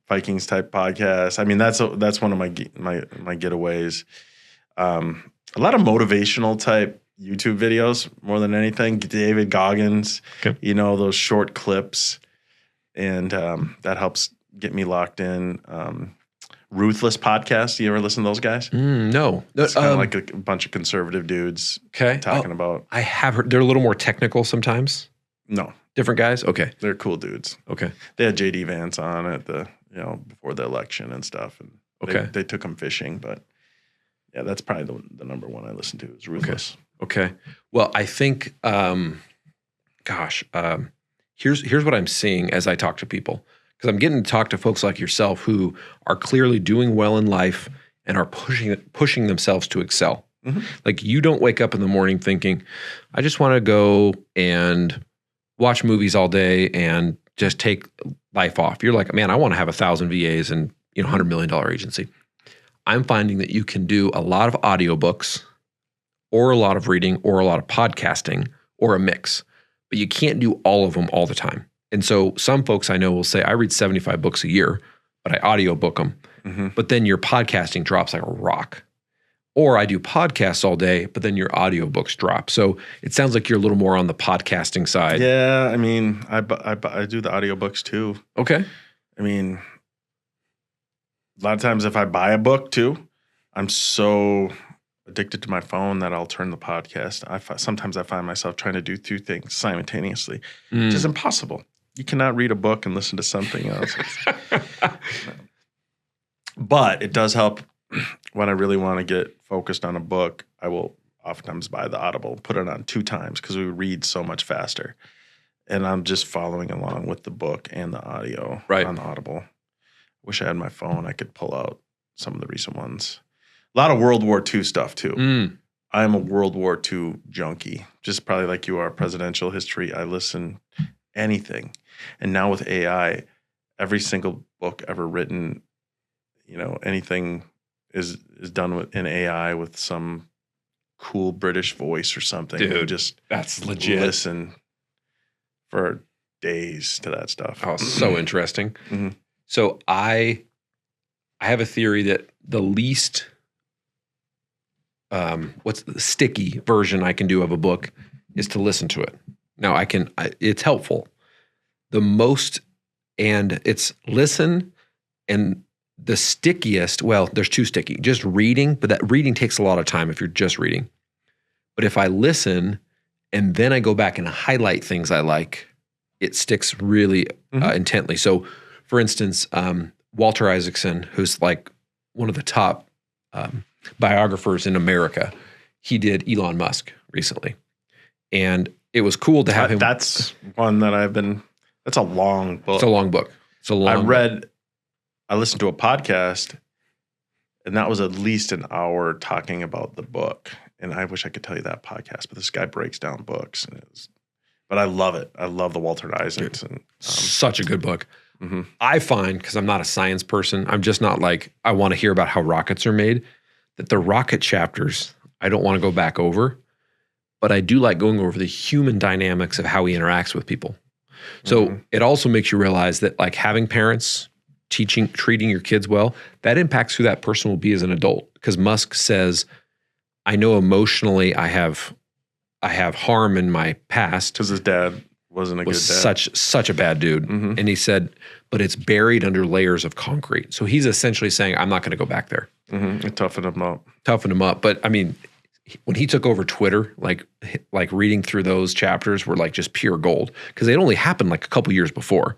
Vikings type podcasts. I mean, that's one of my getaways. A lot of motivational type YouTube videos more than anything. David Goggins, those short clips, and that helps get me locked in. Ruthless podcast. You ever listen to those guys? No. It's kind of like a bunch of conservative dudes talking about. I have heard. They're a little more technical sometimes. No. Different guys? Okay. They're cool dudes. Okay. They had JD Vance on at before the election and stuff. And they took him fishing, but yeah, that's probably the number one I listen to is Ruthless. Okay. Well, I think, here's what I'm seeing as I talk to people. Because I'm getting to talk to folks like yourself who are clearly doing well in life and are pushing themselves to excel. Mm-hmm. Like you don't wake up in the morning thinking, I just want to go and watch movies all day and just take life off. You're like, man, I want to have 1,000 VAs and $100 million agency. I'm finding that you can do a lot of audiobooks or a lot of reading or a lot of podcasting or a mix, but you can't do all of them all the time. And so some folks I know will say, I read 75 books a year, but I audiobook them. Mm-hmm. But then your podcasting drops like a rock. or I do podcasts all day, but then your audiobooks drop. So it sounds like you're a little more on the podcasting side. Yeah, I mean, I do the audiobooks too. Okay. I mean, a lot of times if I buy a book too, I'm so addicted to my phone that I'll turn the podcast. Sometimes I find myself trying to do two things simultaneously, which is impossible. You cannot read a book and listen to something else. But it does help when I really want to get focused on a book. I will oftentimes buy the Audible, put it on 2 times because we read so much faster. And I'm just following along with the book and the audio on Audible. Wish I had my phone. I could pull out some of the recent ones. A lot of World War II stuff too. I am a World War II junkie, just probably like you are. Presidential history. I listen anything. And now with AI, every single book ever written, anything is done in AI with some cool British voice or something. Dude, just that's legit. Listen for days to that stuff. Oh, so interesting. So I have a theory that the least what's the sticky version I can do of a book is to listen to it. Now it's helpful. The most, and it's listen, and the stickiest, well, there's 2 sticky. Just reading, but that reading takes a lot of time if you're just reading. But if I listen and then I go back and highlight things I like, it sticks really intently. So for instance, Walter Isaacson, who's like one of the top biographers in America, he did Elon Musk recently. And it was cool to have him. That's one that that's a long book. It's a long book. I listened to a podcast, and that was at least an hour talking about the book. And I wish I could tell you that podcast, but this guy breaks down books. But I love it. I love the Walter Isaacson. Such a good book. I find, because I'm not a science person, I'm just not like, I want to hear about how rockets are made, that the rocket chapters, I don't want to go back over, but I do like going over the human dynamics of how he interacts with people. So it also makes you realize that like having parents, treating your kids well, that impacts who that person will be as an adult. Because Musk says, I know emotionally I have harm in my past. Because his dad wasn't a good dad. Such a bad dude. And he said, but it's buried under layers of concrete. So he's essentially saying, I'm not going to go back there. And toughen him up. But I mean, when he took over Twitter, like reading through those chapters were like just pure gold, because they'd only happened like a couple years before.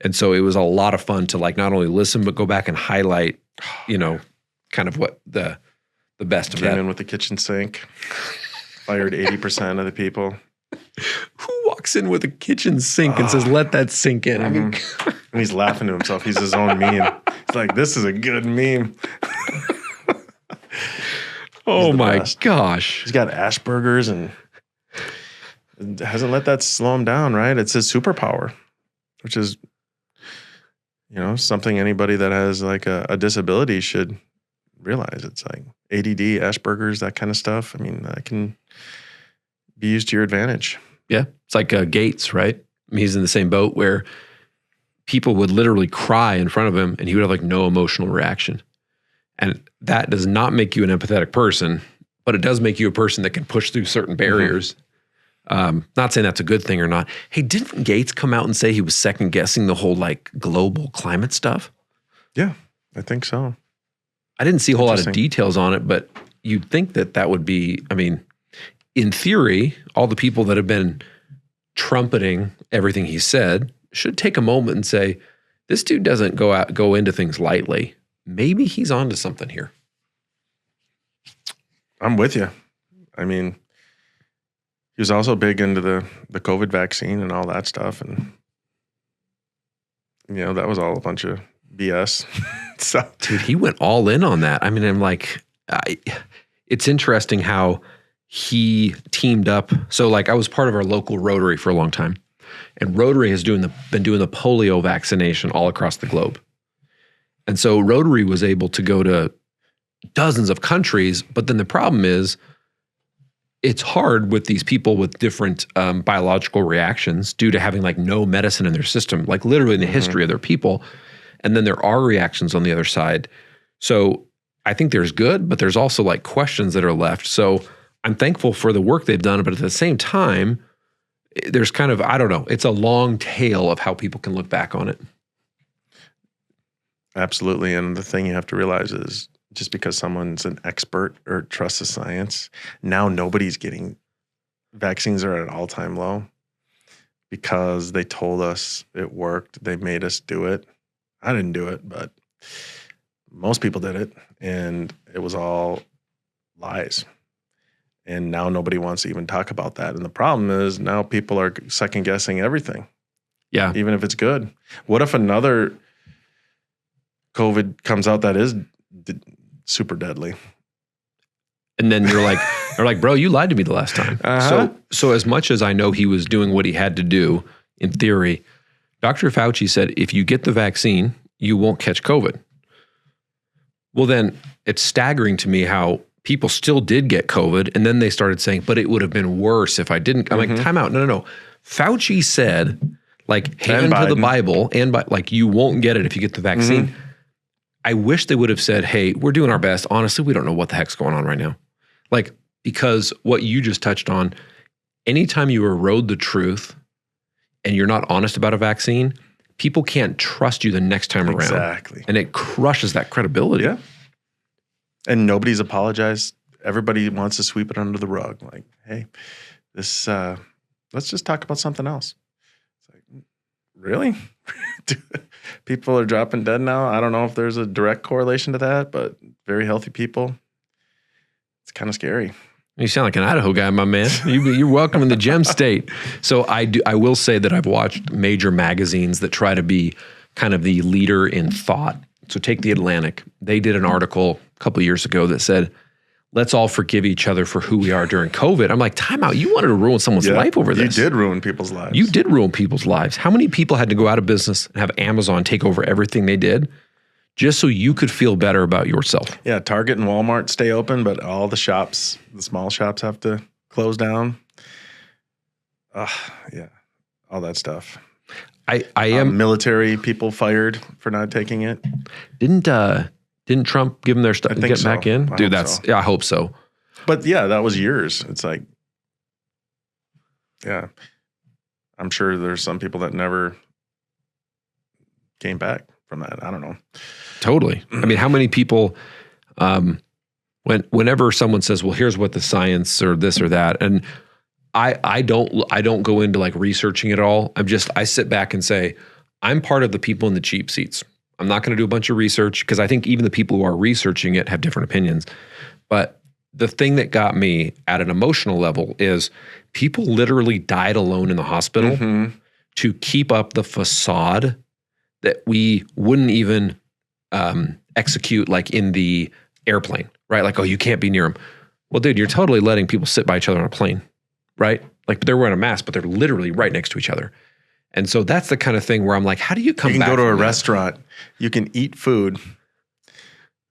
And so it was a lot of fun to like not only listen, but go back and highlight, kind of what the best of that. Came in with the kitchen sink, fired 80% of the people. Who walks in with a kitchen sink and says, let that sink in? I mean, and he's laughing to himself. He's his own meme. He's like, this is a good meme. Oh my gosh. He's got Asperger's and hasn't let that slow him down, right? It's his superpower, which is, something anybody that has like a disability should realize. It's like ADD, Asperger's, that kind of stuff. I mean, that can be used to your advantage. Yeah. It's like Gates, right? I mean, he's in the same boat where people would literally cry in front of him and he would have like no emotional reaction. And that does not make you an empathetic person, but it does make you a person that can push through certain barriers. Not saying that's a good thing or not. Hey, didn't Gates come out and say he was second guessing the whole like global climate stuff? Yeah, I think so. I didn't see a whole lot of details on it, but you'd think that would be, I mean, in theory, all the people that have been trumpeting everything he said should take a moment and say, this dude doesn't go into things lightly. Maybe he's onto something here. I'm with you. I mean, he was also big into the COVID vaccine and all that stuff. And, that was all a bunch of BS. So, dude, he went all in on that. I mean, I'm like, it's interesting how he teamed up. So like I was part of our local Rotary for a long time. And Rotary has been doing the polio vaccination all across the globe. And so Rotary was able to go to dozens of countries, but then the problem is it's hard with these people with different biological reactions due to having like no medicine in their system, like literally in the history of their people. And then there are reactions on the other side. So I think there's good, but there's also like questions that are left. So I'm thankful for the work they've done, but at the same time, there's kind of, I don't know, it's a long tail of how people can look back on it. Absolutely. And the thing you have to realize is just because someone's an expert or trusts the science, now nobody's getting, vaccines are at an all-time low because they told us it worked. They made us do it. I didn't do it, but most people did it, and it was all lies. And now nobody wants to even talk about that. And the problem is now people are second guessing everything. Yeah. Even if it's good. What if another COVID comes out that is super deadly? And then you're like, bro, you lied to me the last time. So as much as I know he was doing what he had to do in theory, Dr. Fauci said, if you get the vaccine, you won't catch COVID. Well, then it's staggering to me how people still did get COVID. And then they started saying, but it would have been worse if I didn't. I'm like, time out. No. Fauci said, like, hand to the Bible, and like, you won't get it if you get the vaccine. I wish they would have said, hey, we're doing our best. Honestly, we don't know what the heck's going on right now. Like, because what you just touched on, anytime you erode the truth and you're not honest about a vaccine, people can't trust you the next time around. Exactly. And it crushes that credibility. Yeah. And nobody's apologized. Everybody wants to sweep it under the rug. Like, hey, this, let's just talk about something else. It's like, really? People are dropping dead now. I don't know if there's a direct correlation to that, but very healthy people. It's kind of scary. You sound like an Idaho guy, my man. You're welcome in the gem state. So I will say that I've watched major magazines that try to be kind of the leader in thought. So take The Atlantic. They did an article a couple of years ago that said, let's all forgive each other for who we are during COVID. I'm like, time out. You wanted to ruin someone's life over this. You did ruin people's lives. You did ruin people's lives. How many people had to go out of business and have Amazon take over everything they did just so you could feel better about yourself? Yeah, Target and Walmart stay open, but all the shops, the small shops have to close down. Yeah, all that stuff. I am military people fired for not taking it. Didn't Trump give them their stuff and get back in? Dude, I hope so. But yeah, that was years. It's like, yeah, I'm sure there's some people that never came back from that. I don't know. Totally. I mean, how many people, whenever someone says, well, here's what the science or this or that, and I don't go into like researching it all. I sit back and say, I'm part of the people in the cheap seats. I'm not going to do a bunch of research because I think even the people who are researching it have different opinions. But the thing that got me at an emotional level is people literally died alone in the hospital to keep up the facade that we wouldn't even execute like in the airplane, right? Like, oh, you can't be near them. Well, dude, you're totally letting people sit by each other on a plane, right? Like they're wearing a mask, but they're literally right next to each other. And so that's the kind of thing where I'm like, how do you come back? You can go to a restaurant, you can eat food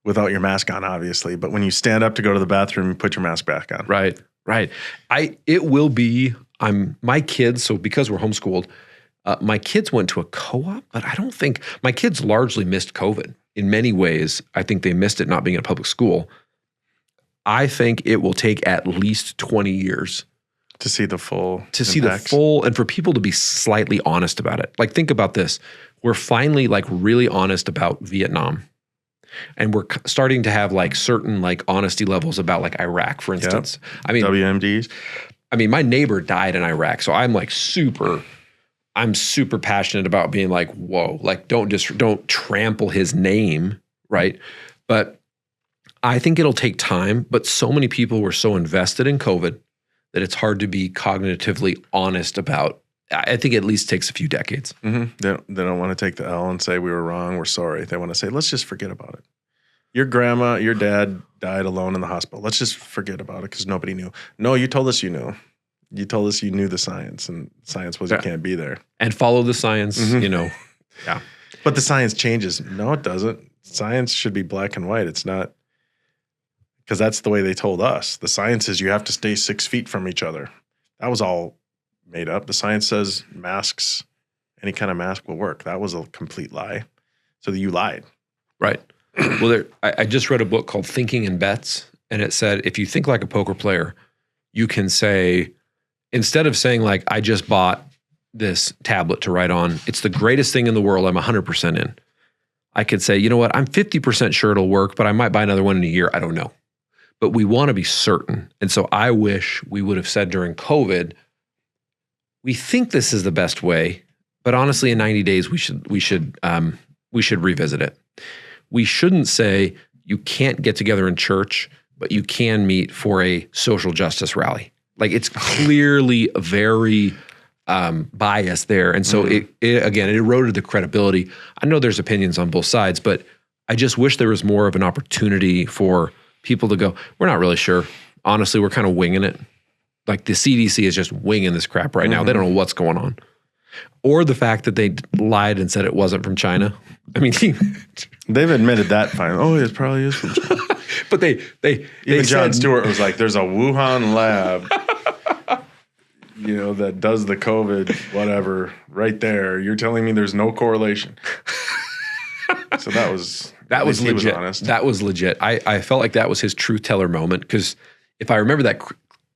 without your mask on, obviously. But when you stand up to go to the bathroom, you put your mask back on. Right. My kids, so because we're homeschooled, my kids went to a co-op, but I don't think, my kids largely missed COVID. In many ways, I think they missed it not being in a public school. I think it will take at least 20 years to see the full and for people to be slightly honest about it. Like, think about this. We're finally like really honest about Vietnam. And we're starting to have like certain like honesty levels about like Iraq, for instance. Yep. I mean, WMDs. I mean, my neighbor died in Iraq. So I'm like super passionate about being like, whoa, like don't trample his name. Right. But I think it'll take time, but so many people were so invested in COVID that it's hard to be cognitively honest about. I think it at least takes a few decades. They don't want to take the L and say we were wrong, we're sorry. They want to say, let's just forget about it. Your grandma, your dad died alone in the hospital. Let's just forget about it because nobody knew. No, you told us you knew. You told us you knew the science, and science was you can't be there. And follow the science, Yeah. But the science changes. No, it doesn't. Science should be black and white. It's not. Because that's the way they told us. The science is you have to stay 6 feet from each other. That was all made up. The science says masks, any kind of mask will work. That was a complete lie. So you lied. Right. Well, I just read a book called Thinking in Bets, and it said if you think like a poker player, you can say, instead of saying like, I just bought this tablet to write on, it's the greatest thing in the world, I'm 100% in. I could say, you know what, I'm 50% sure it'll work, but I might buy another one in a year. I don't know. But we want to be certain. And so I wish we would have said during COVID, we think this is the best way, but honestly, in 90 days, we should revisit it. We shouldn't say you can't get together in church, but you can meet for a social justice rally. Like, it's clearly very biased there. And so it eroded the credibility. I know there's opinions on both sides, but I just wish there was more of an opportunity for people to go, we're not really sure. Honestly, we're kind of winging it. Like, the CDC is just winging this crap right now. They don't know what's going on. Or the fact that they lied and said it wasn't from China. I mean, they've admitted that finally. Oh, it probably is from China. But they even Jon Stewart was like, there's a Wuhan lab, that does the COVID, whatever, right there. You're telling me there's no correlation. So that was legit. That was legit. I felt like that was his truth teller moment, because if I remember that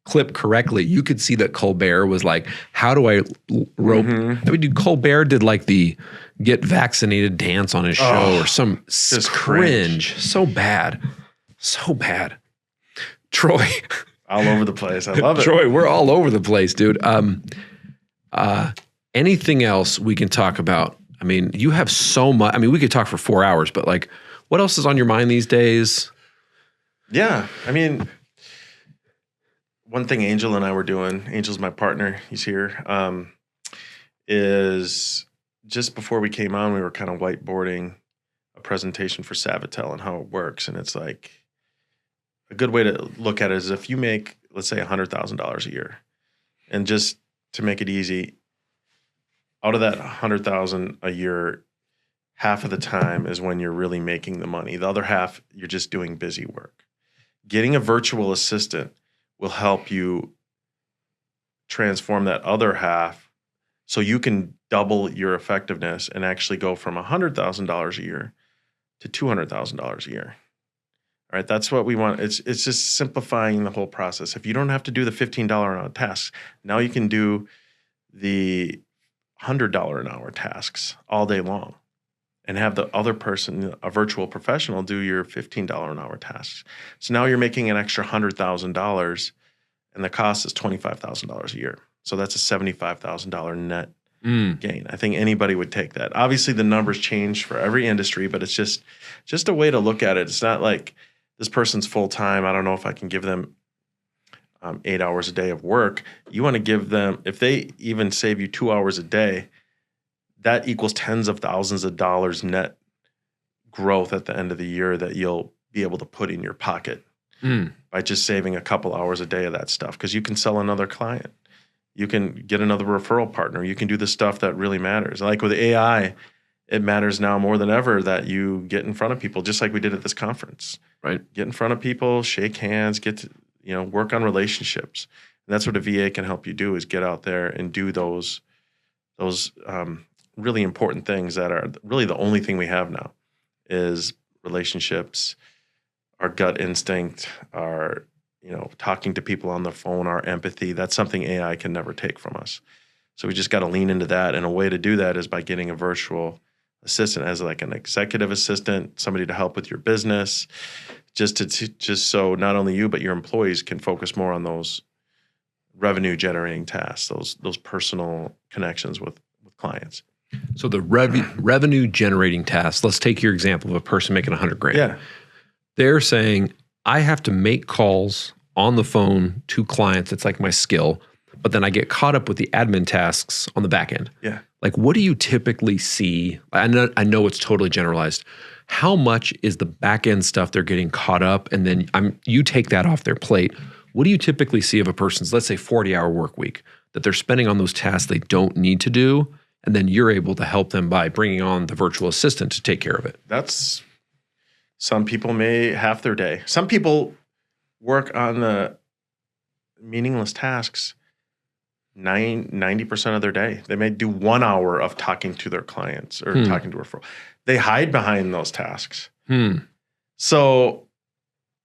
clip correctly, you could see that Colbert was like, how do I rope? I mean, dude, Colbert did like the get vaccinated dance on his show or some cringe. So bad. Troy. All over the place. I love it. Troy, we're all over the place, dude. Anything else we can talk about? I mean, you have so much. I mean, we could talk for 4 hours, but like, what else is on your mind these days? Yeah. I mean, one thing Angel and I were doing, Angel's my partner, he's here, is just before we came on, we were kind of whiteboarding a presentation for Savitel and how it works. And it's like, a good way to look at it is if you make, let's say, $100,000 a year, and just to make it easy, out of that $100,000 a year, half of the time is when you're really making the money. The other half, you're just doing busy work. Getting a virtual assistant will help you transform that other half so you can double your effectiveness and actually go from $100,000 a year to $200,000 a year. All right, that's what we want. It's just simplifying the whole process. If you don't have to do the $15 an hour tasks, now you can do the $100 an hour tasks all day long and have the other person, a virtual professional, do your $15 an hour tasks. So now you're making an extra $100,000 and the cost is $25,000 a year. So that's a $75,000 net gain. I think anybody would take that. Obviously, the numbers change for every industry, but it's just a way to look at it. It's not like this person's full-time. I don't know if I can give them 8 hours a day of work. You want to give them, if they even save you 2 hours a day, that equals tens of thousands of dollars net growth at the end of the year that you'll be able to put in your pocket by just saving a couple hours a day of that stuff. Because you can sell another client. You can get another referral partner. You can do the stuff that really matters. Like with AI, it matters now more than ever that you get in front of people, just like we did at this conference. Right? Get in front of people, shake hands, get to work on relationships. And that's what a VA can help you do, is get out there and do those really important things that are really the only thing we have now is relationships, our gut instinct, our talking to people on the phone, our empathy. That's something AI can never take from us. So we just got to lean into that. And a way to do that is by getting a virtual assistant as like an executive assistant, somebody to help with your business, just so not only you, but your employees can focus more on those revenue generating tasks, those personal connections with clients. So the revenue generating tasks, let's take your example of a person making $100,000. Yeah. They're saying, I have to make calls on the phone to clients. It's like my skill, but then I get caught up with the admin tasks on the back end. Yeah. Like, what do you typically see? I know it's totally generalized. How much is the back end stuff they're getting caught up, and then you take that off their plate? What do you typically see of a person's, let's say, 40-hour work week that they're spending on those tasks they don't need to do, and then you're able to help them by bringing on the virtual assistant to take care of it? That's, some people may half their day. Some people work on the meaningless tasks 90% of their day. They may do 1 hour of talking to their clients or talking to a referral. They hide behind those tasks. So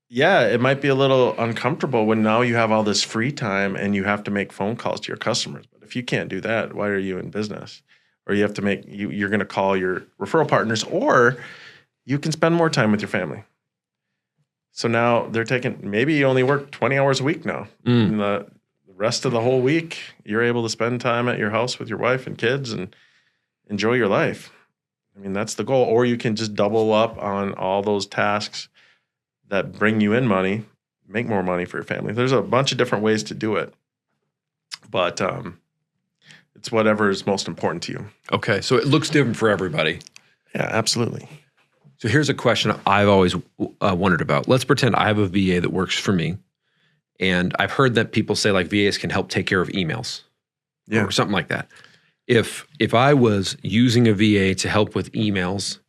yeah, it might be a little uncomfortable when now you have all this free time and you have to make phone calls to your customers. But if you can't do that, why are you in business? Or you have to you're going to call your referral partners, or you can spend more time with your family. So now they're maybe you only work 20 hours a week now. And the rest of the whole week, you're able to spend time at your house with your wife and kids and enjoy your life. I mean, that's the goal. Or you can just double up on all those tasks that bring you in money, make more money for your family. There's a bunch of different ways to do it, but it's whatever is most important to you. Okay, so it looks different for everybody. Yeah, absolutely. So here's a question I've always wondered about. Let's pretend I have a VA that works for me, and I've heard that people say like VAs can help take care of emails, or something like that. If I was using a VA to help with emails,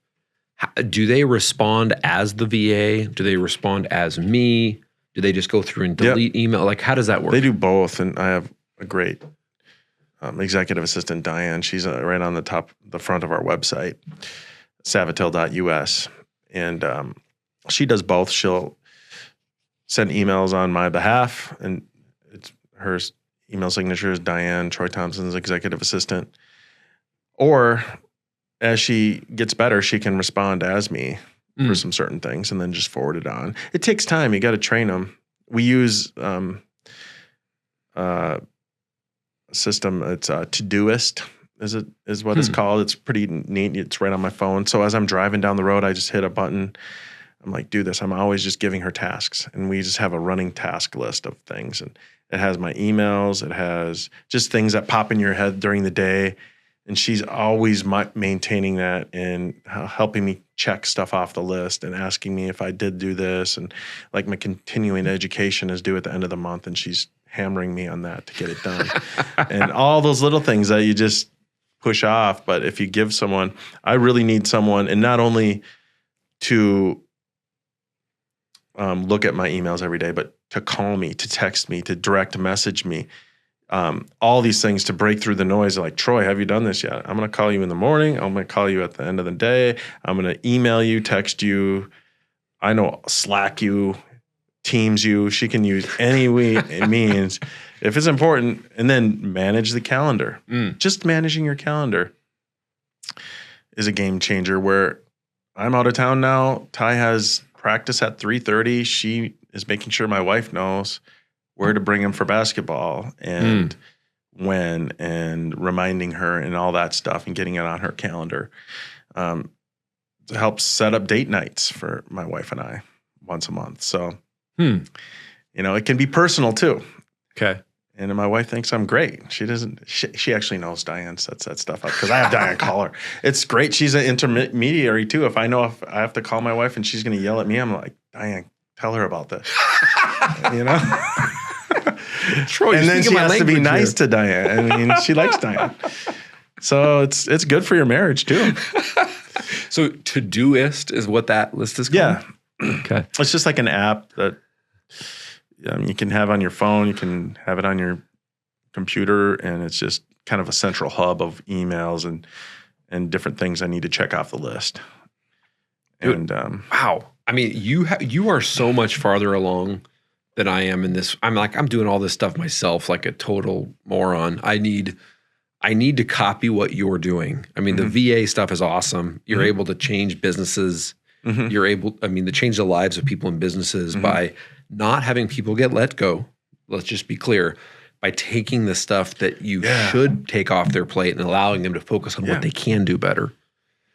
do they respond as the VA? Do they respond as me? Do they just go through and delete email? Like, how does that work? They do both, and I have a great executive assistant, Diane. She's right on the front of our website, savatil.us, and she does both. She'll send emails on my behalf, and it's her email signature is Diane, Troy Thompson's executive assistant. Or as she gets better, she can respond as me for some certain things and then just forward it on. It takes time. You got to train them. We use a system. It's Todoist is what it's called. It's pretty neat. It's right on my phone. So as I'm driving down the road, I just hit a button. I'm like, do this. I'm always just giving her tasks. And we just have a running task list of things. And it has my emails. It has just things that pop in your head during the day. And she's always maintaining that and helping me check stuff off the list and asking me if I did do this. And like my continuing education is due at the end of the month, and she's hammering me on that to get it done. And all those little things that you just push off. But if you give someone, I really need someone, and not only to look at my emails every day, but to call me, to text me, to direct message me. All these things to break through the noise. Like, Troy, have you done this yet? I'm going to call you in the morning. I'm going to call you at the end of the day. I'm going to email you, text you. I know, Slack you, Teams you. She can use any way it means if it's important. And then manage the calendar. Just managing your calendar is a game changer. Where I'm out of town now, Ty has practice at 3:30. She is making sure my wife knows where to bring him for basketball and when, and reminding her and all that stuff and getting it on her calendar. To help set up date nights for my wife and I once a month. So, you know, it can be personal too. Okay. And my wife thinks I'm great. She doesn't. She actually knows Diane sets that stuff up because I have Diane call her. It's great. She's an intermediary too. If I know if I have to call my wife and she's going to yell at me, I'm like, Diane, tell her about this. You know? Troy, and then she has to be nice to Diane. I mean, she likes Diane. So it's good for your marriage too. So Todoist is what that list is called? Yeah. Okay. It's just like an app that you can have on your phone. You can have it on your computer, and it's just kind of a central hub of emails and different things I need to check off the list. And wow. I mean, you are so much farther along than I am in this. I'm doing all this stuff myself like a total moron. I need to copy what you're doing. I mean, the VA stuff is awesome. You're able to change businesses. You're able, to change the lives of people in businesses by not having people get let go. Let's just be clear. By taking the stuff that you should take off their plate and allowing them to focus on what they can do better.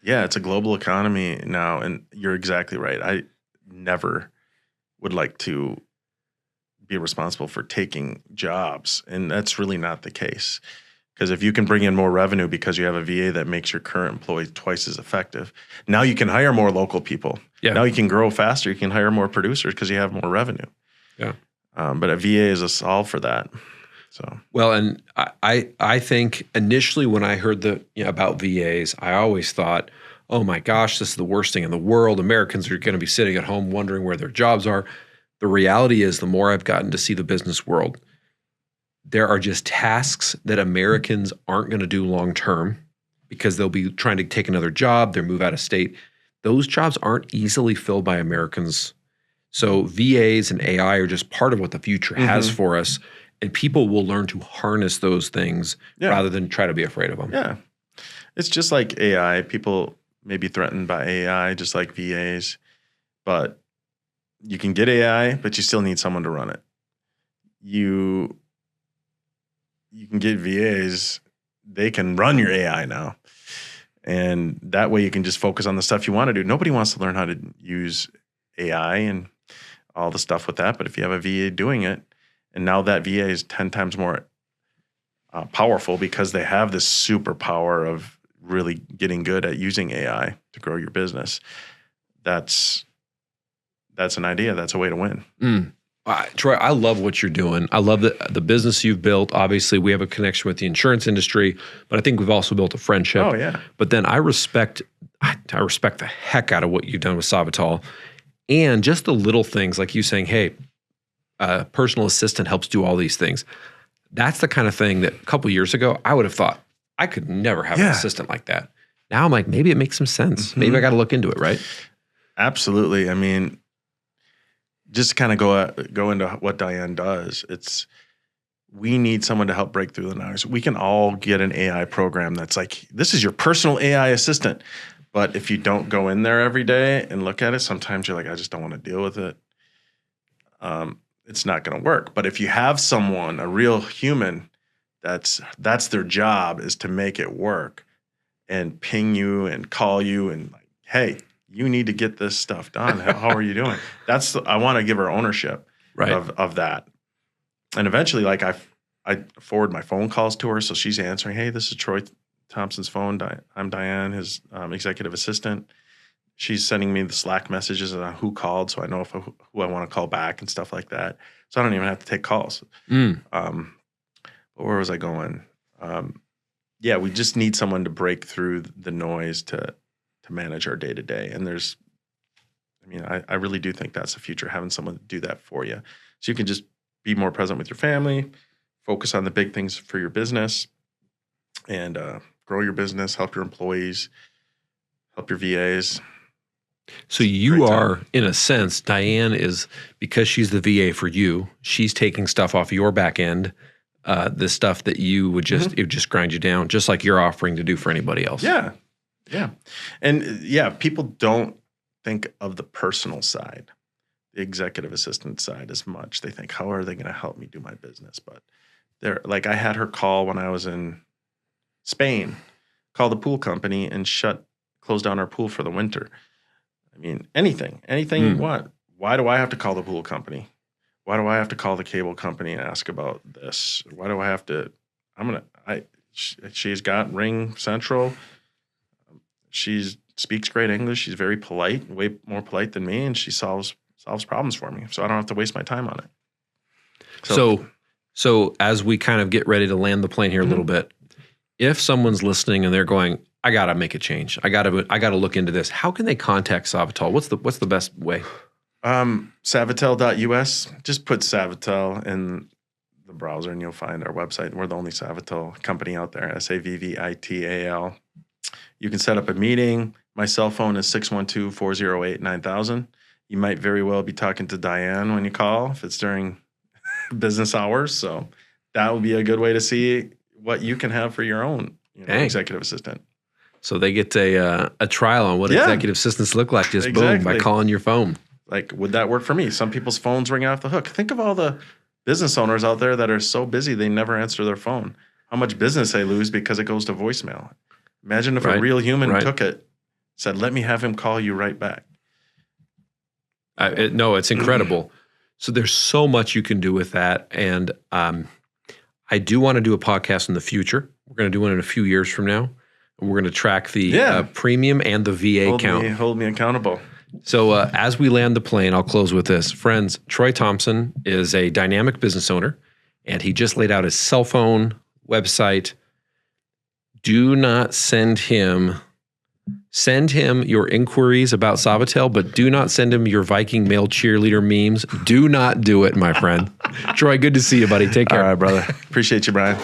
Yeah, it's a global economy now, and you're exactly right. I never would like to be responsible for taking jobs, and that's really not the case. Because if you can bring in more revenue because you have a VA that makes your current employee twice as effective, now you can hire more local people. Yeah. Now you can grow faster. You can hire more producers because you have more revenue. Yeah. But a VA is a solve for that. So well, and I think initially when I heard about VAs, I always thought, oh my gosh, this is the worst thing in the world. Americans are going to be sitting at home wondering where their jobs are. The reality is, the more I've gotten to see the business world, there are just tasks that Americans aren't going to do long term because they'll be trying to take another job, they'll move out of state. those jobs aren't easily filled by Americans. So VAs and AI are just part of what the future has for us. And people will learn to harness those things rather than try to be afraid of them. Yeah. It's just like AI. People may be threatened by AI, just like VAs. But you can get AI, but you still need someone to run it. You can get VAs. They can run your AI now. And that way you can just focus on the stuff you want to do. Nobody wants to learn how to use AI and all the stuff with that. But if you have a VA doing it, and now that VA is 10 times more powerful because they have this superpower of really getting good at using AI to grow your business. That's an idea. That's a way to win. Troy, I love what you're doing. I love the business you've built. Obviously, we have a connection with the insurance industry, but I think we've also built a friendship. Oh, yeah. But then I respect the heck out of what you've done with Savital. And just the little things like you saying, hey, a personal assistant helps do all these things. That's the kind of thing that a couple of years ago, I would have thought I could never have an assistant like that. Now I'm like, maybe it makes some sense. Maybe I got to look into it, right? Absolutely. I mean, just to kind of go into what Diane does, we need someone to help break through the noise. We can all get an AI program that's like, this is your personal AI assistant. But if you don't go in there every day and look at it, sometimes you're like, I just don't want to deal with it. It's not going to work. But if you have someone, a real human, that's their job, is to make it work and ping you and call you and like, hey, you need to get this stuff done. How are you doing? I want to give her ownership of that. And eventually, like I forward my phone calls to her, so she's answering, hey, this is Troy Thompson's phone. I'm Diane, his executive assistant. She's sending me the Slack messages on who called, so I know who I want to call back and stuff like that. So I don't even have to take calls. But where was I going? We just need someone to break through the noise to manage our day to day. And I really do think that's the future, having someone do that for you, so you can just be more present with your family, focus on the big things for your business, and grow your business, help your employees, help your VAs. So you are, in a sense, Diane is, because she's the VA for you, she's taking stuff off your back end, the stuff that you would just, it would just grind you down, just like you're offering to do for anybody else. Yeah. Yeah. And people don't think of the personal side, the executive assistant side as much. They think, how are they going to help me do my business? But I had her call when I was in Spain, call the pool company and close down our pool for the winter. I mean, anything you want. Why do I have to call the pool company? Why do I have to call the cable company and ask about this? Why do I have to? She's got Ring Central. She speaks great English. She's very polite, way more polite than me, and she solves problems for me. So I don't have to waste my time on it. So as we kind of get ready to land the plane here a little bit, if someone's listening and they're going, I got to make a change, I got to look into this, how can they contact Savital? What's the best way? Savital.us. Just put Savital in the browser and you'll find our website. We're the only Savital company out there, Savvital. You can set up a meeting. My cell phone is 612-408-9000. You might very well be talking to Diane when you call if it's during business hours. So that would be a good way to see what you can have for your own executive assistant. So they get a trial on what executive assistants look like, just boom, by calling your phone. Like, would that work for me? Some people's phones ring off the hook. Think of all the business owners out there that are so busy they never answer their phone. How much business they lose because it goes to voicemail. Imagine if a real human took it, said, let me have him call you right back. No, it's incredible. So there's so much you can do with that. And I do want to do a podcast in the future. We're going to do one in a few years from now. We're going to track the premium and the VA count. Hold me accountable. So as we land the plane, I'll close with this. Friends, Troy Thompson is a dynamic business owner, and he just laid out his cell phone, website. Do not send him your inquiries about Savital, but do not send him your Viking male cheerleader memes. Do not do it, my friend. Troy, good to see you, buddy. Take care. All right, brother. Appreciate you, Brian.